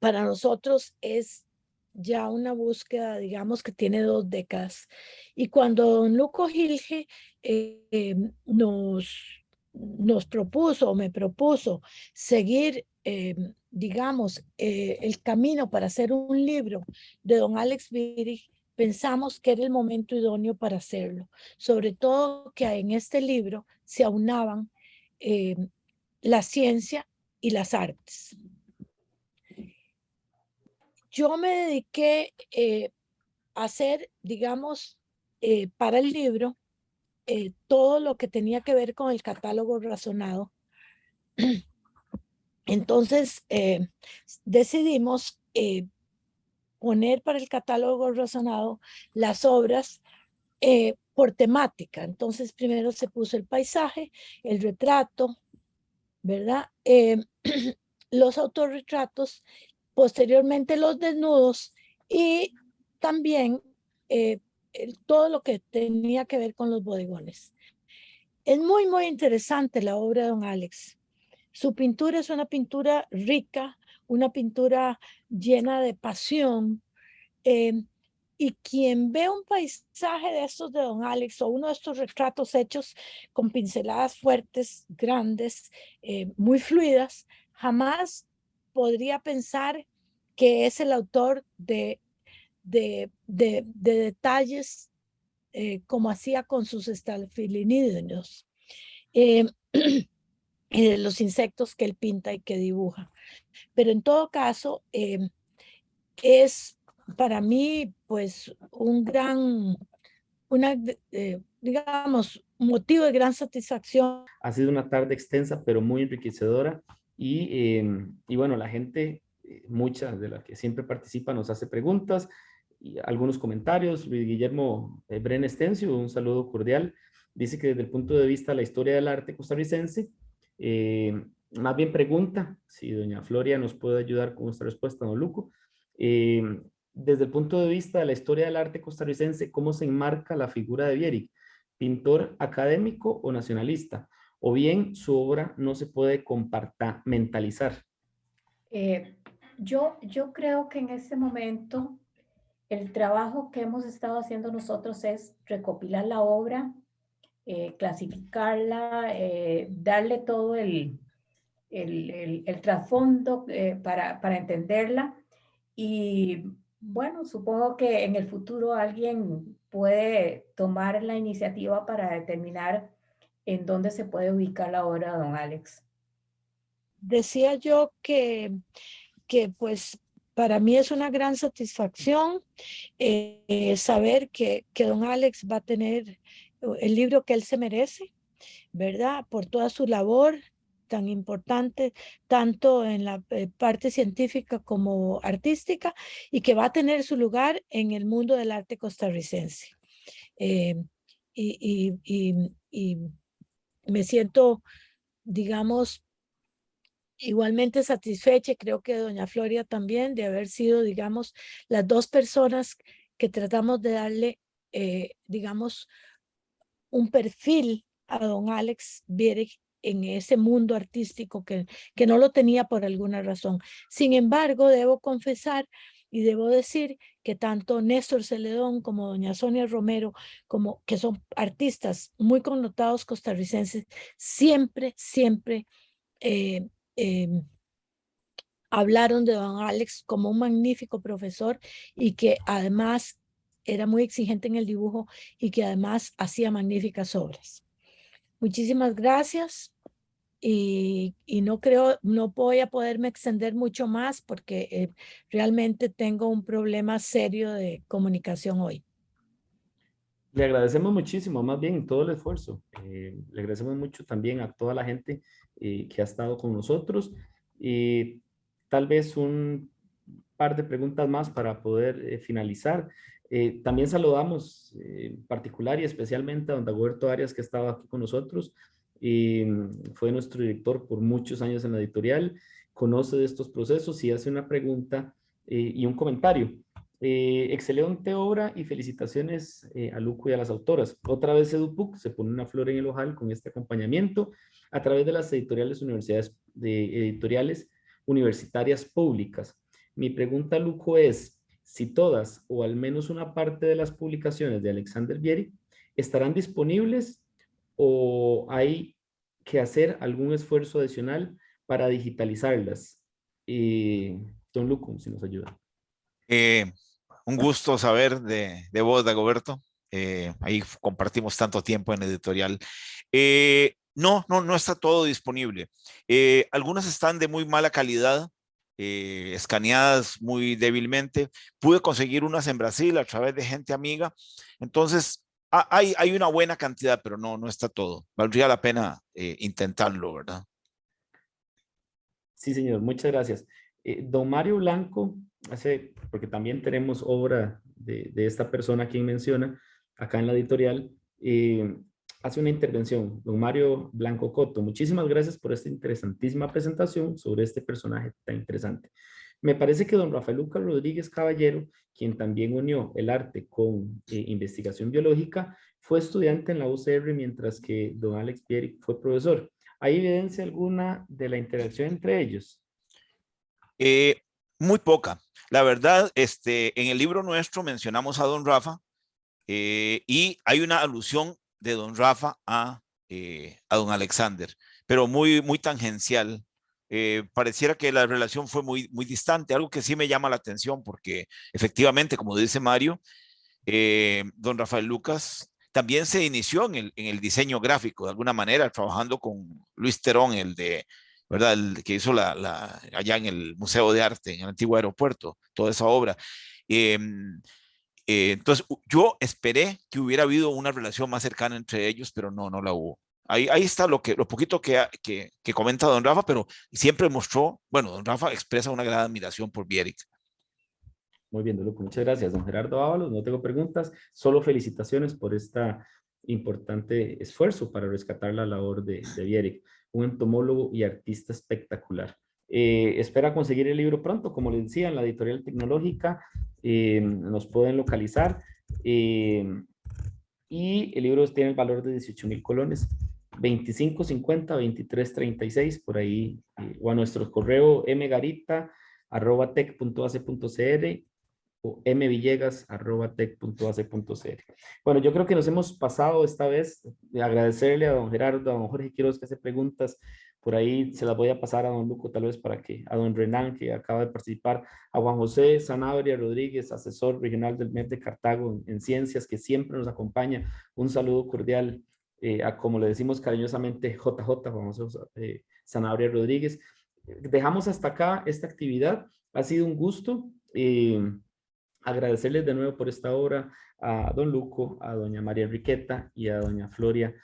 para nosotros es ya una búsqueda, digamos, que tiene 2 décadas. Y cuando don Luco Gilge nos propuso, o me propuso seguir, digamos, el camino para hacer un libro de don Alex Birick, pensamos que era el momento idóneo para hacerlo. Sobre todo que en este libro se aunaban la ciencia y las artes. Yo me dediqué a hacer, digamos, para el libro, todo lo que tenía que ver con el catálogo razonado. Entonces, decidimos poner para el catálogo razonado las obras por temática. Entonces, primero se puso el paisaje, el retrato, ¿verdad? Los autorretratos, posteriormente los desnudos y también todo lo que tenía que ver con los bodegones. Es muy, muy interesante la obra de don Alex. Su pintura es una pintura rica, una pintura llena de pasión. Y quien ve un paisaje de estos de don Alex o uno de estos retratos hechos con pinceladas fuertes, grandes, muy fluidas, jamás podría pensar que es el autor de detalles como hacía con sus estalfilinidnos y de los insectos que él pinta y que dibuja. Pero en todo caso, es para mí pues digamos, motivo de gran satisfacción. Ha sido una tarde extensa, pero muy enriquecedora. Y bueno, la gente, muchas de las que siempre participan, nos hace preguntas y algunos comentarios. Luis Guillermo Bren Estencio, un saludo cordial. Dice que desde el punto de vista de la historia del arte costarricense, más bien pregunta si doña Floria nos puede ayudar con nuestra respuesta, don Luco. Desde el punto de vista de la historia del arte costarricense, ¿cómo se enmarca la figura de Birick? ¿Pintor académico o nacionalista? ¿O bien su obra no se puede compartimentalizar? Yo creo que en este momento el trabajo que hemos estado haciendo nosotros es recopilar la obra, clasificarla, darle todo el trasfondo para entenderla. Y bueno, supongo que en el futuro alguien puede tomar la iniciativa para determinar en dónde se puede ubicar la obra de don Alex. Decía yo que pues para mí es una gran satisfacción saber que don Alex va a tener el libro que él se merece, ¿verdad? Por toda su labor tan importante, tanto en la parte científica como artística, y que va a tener su lugar en el mundo del arte costarricense. Y me siento, digamos, igualmente satisfecha, creo que doña Floria también, de haber sido, digamos, las 2 personas que tratamos de darle, digamos, un perfil a don Alex Birick en ese mundo artístico que no lo tenía por alguna razón. Sin embargo, debo confesar y debo decir que tanto Néstor Celedón como doña Sonia Romero, como que son artistas muy connotados costarricenses, siempre eh, eh, hablaron de don Alex como un magnífico profesor y que además era muy exigente en el dibujo y que además hacía magníficas obras. Muchísimas gracias y no voy a poderme extender mucho más porque realmente tengo un problema serio de comunicación hoy. Le agradecemos muchísimo, más bien todo el esfuerzo. Le agradecemos mucho también a toda la gente que ha estado con nosotros. Y tal vez un par de preguntas más para poder finalizar. También saludamos en particular y especialmente a don Dagoberto Arias, que estaba aquí con nosotros. Y fue nuestro director por muchos años en la editorial, conoce de estos procesos y hace una pregunta y un comentario. Excelente obra y felicitaciones a Luco y a las autoras. Otra vez EduPUC se pone una flor en el ojal con este acompañamiento a través de las editoriales universitarias públicas. Mi pregunta, Luco, es si todas o al menos una parte de las publicaciones de Alexander Bierik estarán disponibles o hay que hacer algún esfuerzo adicional para digitalizarlas. Don Luco, si nos ayuda. Un gusto saber de vos, Dagoberto. Ahí compartimos tanto tiempo en editorial. No está todo disponible. Algunas están de muy mala calidad, escaneadas muy débilmente. Pude conseguir unas en Brasil a través de gente amiga. Entonces, hay una buena cantidad, pero no está todo. Valdría la pena intentarlo, ¿verdad? Sí, señor, muchas gracias. Don Mario Blanco, porque también tenemos obra de esta persona a quien menciona acá en la editorial, hace una intervención. Don Mario Blanco Coto, muchísimas gracias por esta interesantísima presentación sobre este personaje tan interesante. Me parece que don Rafael Lucas Rodríguez Caballero, quien también unió el arte con investigación biológica, fue estudiante en la UCR mientras que don Alex Bierik fue profesor. ¿Hay evidencia alguna de la interacción entre ellos? Muy poca. La verdad, en el libro nuestro mencionamos a don Rafa y hay una alusión de don Rafa a don Alexander, pero muy tangencial. Pareciera que la relación fue muy distante, algo que sí me llama la atención porque efectivamente, como dice Mario, don Rafael Lucas también se inició en el diseño gráfico, de alguna manera, trabajando con Luis Terón, ¿verdad? El que hizo allá en el Museo de Arte, en el antiguo aeropuerto, toda esa obra. Entonces, yo esperé que hubiera habido una relación más cercana entre ellos, pero no la hubo. Ahí está lo poquito que comenta don Rafa, pero siempre mostró, bueno, don Rafa expresa una gran admiración por Bierik. Muy bien, Luco, muchas gracias. Don Gerardo Ábalos, no tengo preguntas, solo felicitaciones por este importante esfuerzo para rescatar la labor de Bierik, un entomólogo y artista espectacular. Espera conseguir el libro pronto, como les decía, en la editorial tecnológica, nos pueden localizar y el libro tiene el valor de 18,000 colones, 25.50, 23.36, por ahí, o a nuestro correo mgarita@tec.ac.cr o mvillegas@tec.ac.cr. Bueno, yo creo que nos hemos pasado esta vez de agradecerle a don Gerardo, a don Jorge Quiroz que hace preguntas. Por ahí se las voy a pasar a don Luco, tal vez para que, a don Renan, que acaba de participar, a Juan José Sanabria Rodríguez, asesor regional del MEP de Cartago en Ciencias, que siempre nos acompaña. Un saludo cordial a, como le decimos cariñosamente, JJ, Juan José Sanabria Rodríguez. Dejamos hasta acá esta actividad. Ha sido un gusto. Agradecerles de nuevo por esta obra a don Luco, a doña María Enriqueta y a doña Floria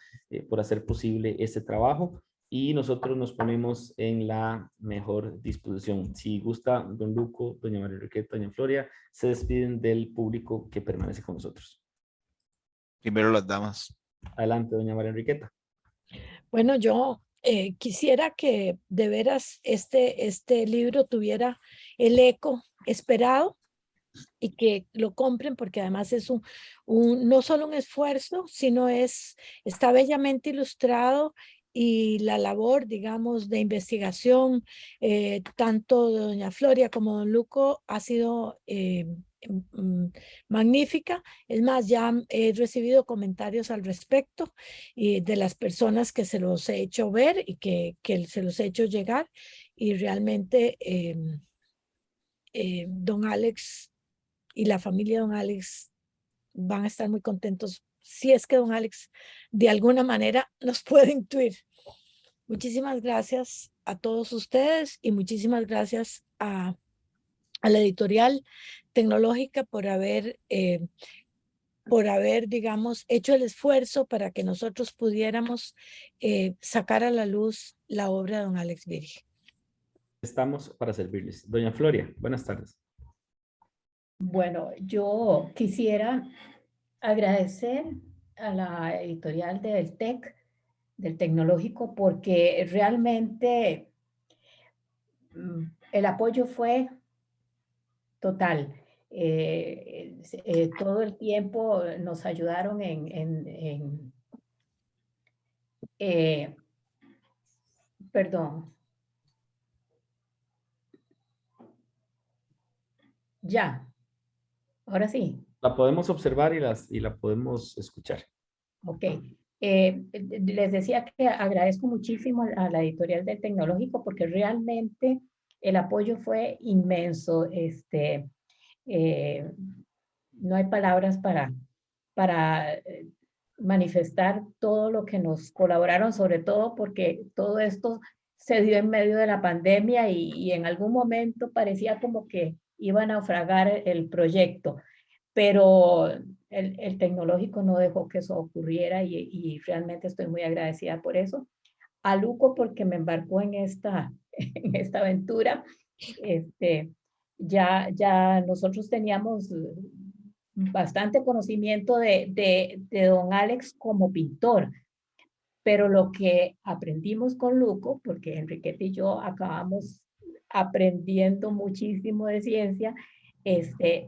por hacer posible este trabajo y nosotros nos ponemos en la mejor disposición. Si gusta, don Luco, doña María Enriqueta, doña Floria, se despiden del público que permanece con nosotros. Primero las damas. Adelante, doña María Enriqueta. Bueno, yo quisiera que de veras este libro tuviera el eco esperado y que lo compren porque además es no solo un esfuerzo, sino está bellamente ilustrado y la labor, digamos, de investigación, tanto de doña Floria como don Luco, ha sido magnífica. Es más, ya he recibido comentarios al respecto y de las personas que se los he hecho ver y que se los he hecho llegar, y realmente don Alex y la familia de don Alex van a estar muy contentos si es que don Alex de alguna manera nos puede intuir. Muchísimas gracias a todos ustedes y muchísimas gracias a la editorial tecnológica por haber, digamos, hecho el esfuerzo para que nosotros pudiéramos sacar a la luz la obra de don Alex Birge. Estamos para servirles. Doña Floria, buenas tardes. Bueno, yo quisiera agradecer a la editorial del TEC, del Tecnológico, porque realmente el apoyo fue total. Todo el tiempo nos ayudaron perdón. Ya, ahora sí. La podemos observar y la podemos escuchar. Ok. Les decía que agradezco muchísimo a la editorial del Tecnológico porque realmente el apoyo fue inmenso. No hay palabras para manifestar todo lo que nos colaboraron, sobre todo porque todo esto se dio en medio de la pandemia y en algún momento parecía como que iba a naufragar el proyecto, pero el tecnológico no dejó que eso ocurriera y realmente estoy muy agradecida por eso. A Luco porque me embarcó en esta aventura. Ya nosotros teníamos bastante conocimiento de don Alex como pintor, pero lo que aprendimos con Luco, porque Enriqueta y yo acabamos aprendiendo muchísimo de ciencia,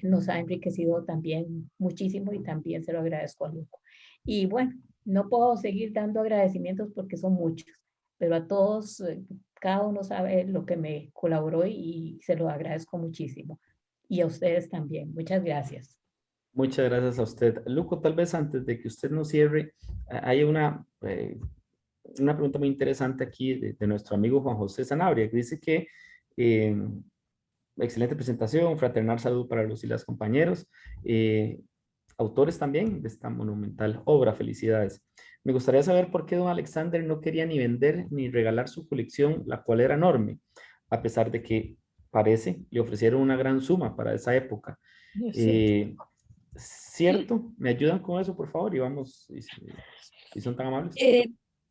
nos ha enriquecido también muchísimo y también se lo agradezco a Luco. Y bueno, no puedo seguir dando agradecimientos porque son muchos, pero a todos, cada uno sabe lo que me colaboró y se lo agradezco muchísimo. Y a ustedes también. Muchas gracias. Muchas gracias a usted. Luco, tal vez antes de que usted nos cierre, hay una pregunta muy interesante aquí de nuestro amigo Juan José Sanabria, que dice que excelente presentación, fraternal salud para los y las compañeros, autores también de esta monumental obra, felicidades. Me gustaría saber por qué don Alexander no quería ni vender ni regalar su colección, la cual era enorme, a pesar de que parece le ofrecieron una gran suma para esa época. ¿Cierto? ¿Me ayudan con eso, por favor? Y vamos, si son tan amables.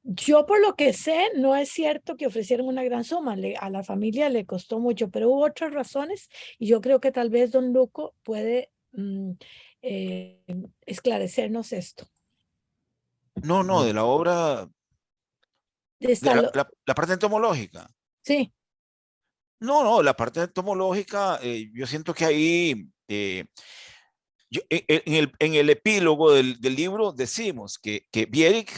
Yo por lo que sé, no es cierto que ofrecieron una gran suma, a la familia le costó mucho, pero hubo otras razones y yo creo que tal vez don Luco puede esclarecernos esto. No, de la obra, de la parte entomológica. Sí. No, la parte entomológica, yo siento que ahí, en el epílogo del libro decimos que Bierig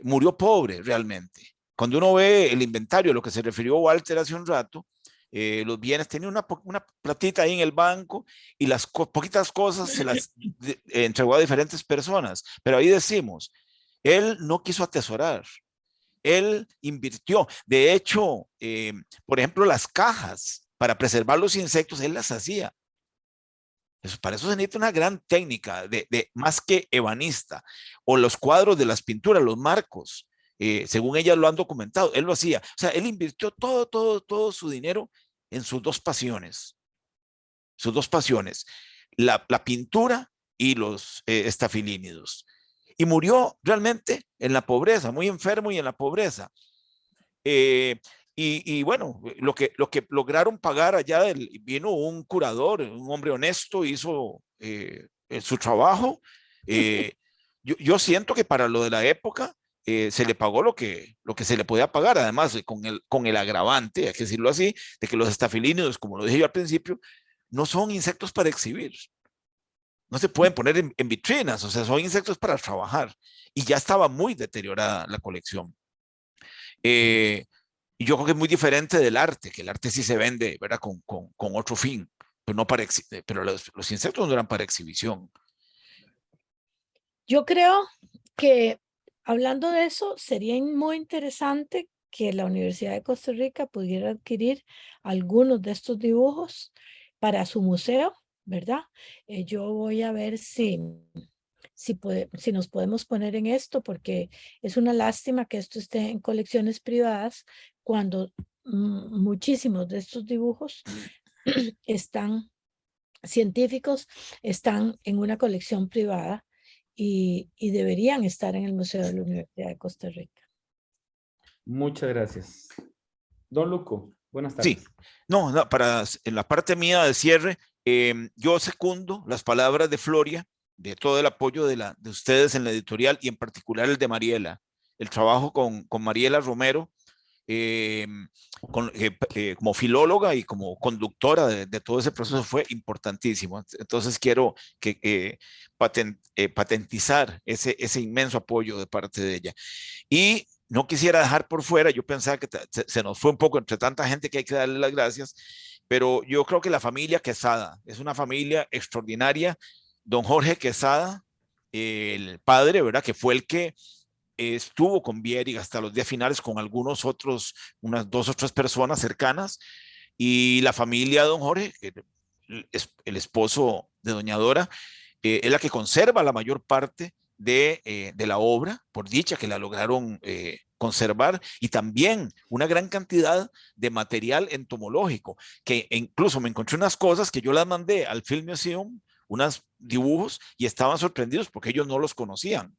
murió pobre realmente. Cuando uno ve el inventario, a lo que se refirió Walter hace un rato, los bienes tenían una platita ahí en el banco y las poquitas cosas se las entregó a diferentes personas. Pero ahí decimos, él no quiso atesorar, él invirtió. De hecho, por ejemplo, las cajas para preservar los insectos, él las hacía. Para eso se necesita una gran técnica, más que ebanista, o los cuadros de las pinturas, los marcos, según ellas lo han documentado, él lo hacía. O sea, él invirtió todo su dinero en sus dos pasiones, la pintura y los estafilínidos. Y murió realmente en la pobreza, muy enfermo y en la pobreza. Y bueno, lo que lograron pagar allá, vino un curador, un hombre honesto, hizo su trabajo. Yo siento que para lo de la época se le pagó lo que se le podía pagar, además con el agravante, hay que decirlo así, de que los estafilínidos, como lo dije yo al principio, no son insectos para exhibir. No se pueden poner en vitrinas, o sea, son insectos para trabajar. Y ya estaba muy deteriorada la colección. Y yo creo que es muy diferente del arte, que el arte sí se vende, ¿verdad? Con otro fin, pero, no para pero los insectos no eran para exhibición. Yo creo que hablando de eso, sería muy interesante que la Universidad de Costa Rica pudiera adquirir algunos de estos dibujos para su museo, ¿verdad? Yo voy a ver si nos podemos poner en esto, porque es una lástima que esto esté en colecciones privadas cuando muchísimos de estos dibujos están científicos, están en una colección privada y deberían estar en el Museo de la Universidad de Costa Rica. Muchas gracias. Don Luco, buenas Sí, tardes. no, en la parte mía de cierre, yo secundo las palabras de Floria, de todo el apoyo de ustedes en la editorial y en particular el de Mariela. El trabajo con Mariela Romero, como filóloga y como conductora de todo ese proceso fue importantísimo. Entonces quiero patentizar ese inmenso apoyo de parte de ella. Y no quisiera dejar por fuera, yo pensaba que se nos fue un poco entre tanta gente que hay que darle las gracias, pero yo creo que la familia Quesada es una familia extraordinaria. Don Jorge Quesada, el padre, ¿verdad? Que fue el que estuvo con Bierig hasta los días finales con algunos otros, unas 2 o 3 personas cercanas, y la familia de don Jorge, el esposo de doña Dora, es la que conserva la mayor parte de la obra, por dicha que la lograron conservar, y también una gran cantidad de material entomológico, que incluso me encontré unas cosas que yo las mandé al Film Museum, unos dibujos, y estaban sorprendidos porque ellos no los conocían.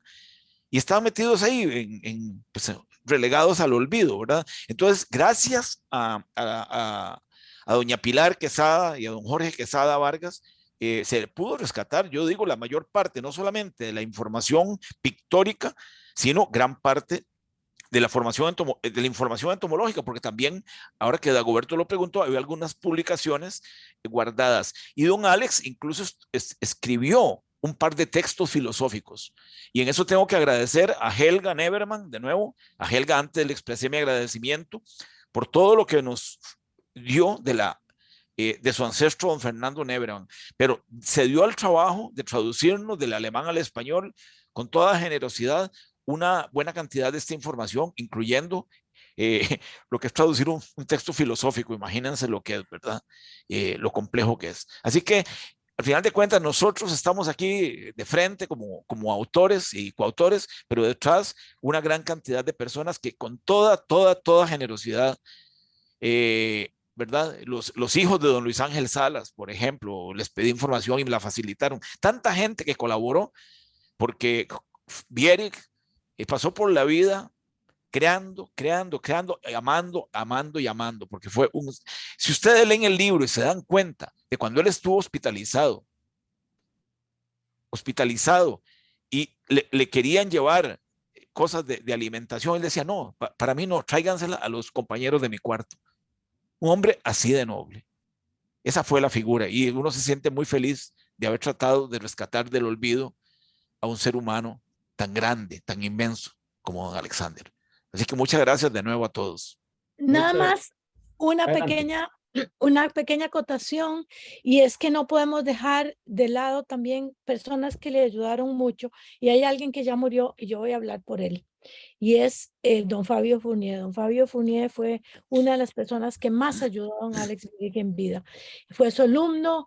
Y estaban metidos ahí, pues, relegados al olvido, ¿verdad? Entonces, gracias a doña Pilar Quesada y a don Jorge Quesada Vargas, se pudo rescatar, yo digo, la mayor parte, no solamente de la información pictórica, sino gran parte de la información entomológica, porque también, ahora que Dagoberto lo preguntó, había algunas publicaciones guardadas. Y don Alex incluso escribió un par de textos filosóficos. Y en eso tengo que agradecer a Helga Neverman, de nuevo, a Helga antes le expresé mi agradecimiento por todo lo que nos dio de su ancestro don Fernando Neverman, pero se dio al trabajo de traducirnos del alemán al español con toda generosidad una buena cantidad de esta información, incluyendo lo que es traducir un texto filosófico. Imagínense lo que es, ¿verdad? Lo complejo que es. Así que, al final de cuentas, nosotros estamos aquí de frente como autores y coautores, pero detrás una gran cantidad de personas que con toda generosidad, ¿verdad? Los hijos de don Luis Ángel Salas, por ejemplo, les pedí información y me la facilitaron. Tanta gente que colaboró, porque Bierig pasó por la vida creando, amando y amando, porque si ustedes leen el libro y se dan cuenta de cuando él estuvo hospitalizado, y le querían llevar cosas de alimentación, él decía, no, para mí no, tráigansela a los compañeros de mi cuarto. Un hombre así de noble. Esa fue la figura, y uno se siente muy feliz de haber tratado de rescatar del olvido a un ser humano tan grande, tan inmenso como don Alexander. Así que muchas gracias de nuevo a todos. Nada más Adelante. una pequeña acotación, y es que no podemos dejar de lado también personas que le ayudaron mucho, y hay alguien que ya murió y yo voy a hablar por él, y es don Fabio Fournier. Don Fabio Fournier fue una de las personas que más ayudó a don Alex Bierig en vida. Fue su alumno,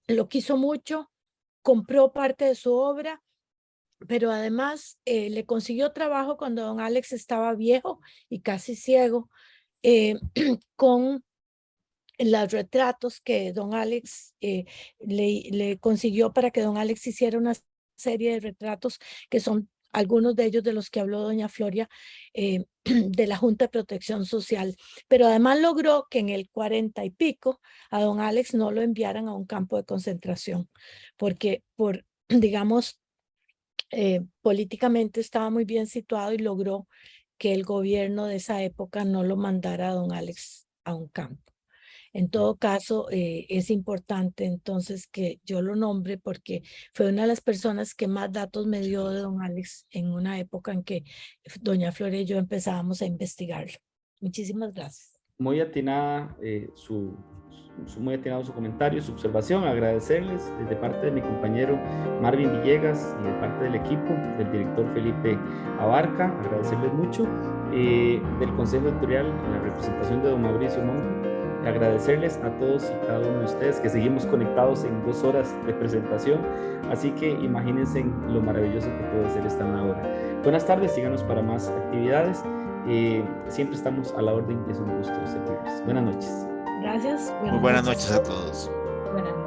lo quiso mucho, compró parte de su obra, pero además le consiguió trabajo cuando don Alex estaba viejo y casi ciego, con los retratos que don Alex le consiguió para que don Alex hiciera una serie de retratos que son algunos de ellos de los que habló doña Floria, de la Junta de Protección Social. Pero además logró que en el 40 y pico a don Alex no lo enviaran a un campo de concentración, porque digamos, políticamente estaba muy bien situado y logró que el gobierno de esa época no lo mandara a don Alex a un campo. En todo caso, es importante entonces que yo lo nombre porque fue una de las personas que más datos me dio de don Alex en una época en que doña Flora y yo empezábamos a investigarlo. Muchísimas gracias. Muy atinada muy atinado su comentario, su observación. Agradecerles de parte de mi compañero Marvin Villegas y de parte del equipo del director Felipe Abarca, agradecerles mucho, del Consejo Editorial en la representación de don Mauricio Monge, agradecerles a todos y cada uno de ustedes que seguimos conectados en 2 horas de presentación, así que imagínense lo maravilloso que puede ser esta nueva hora. Buenas tardes, síganos para más actividades. Siempre estamos a la orden y es un gusto servirles. Buenas noches. Gracias. Muy buenas noches a todos. Buenas noches.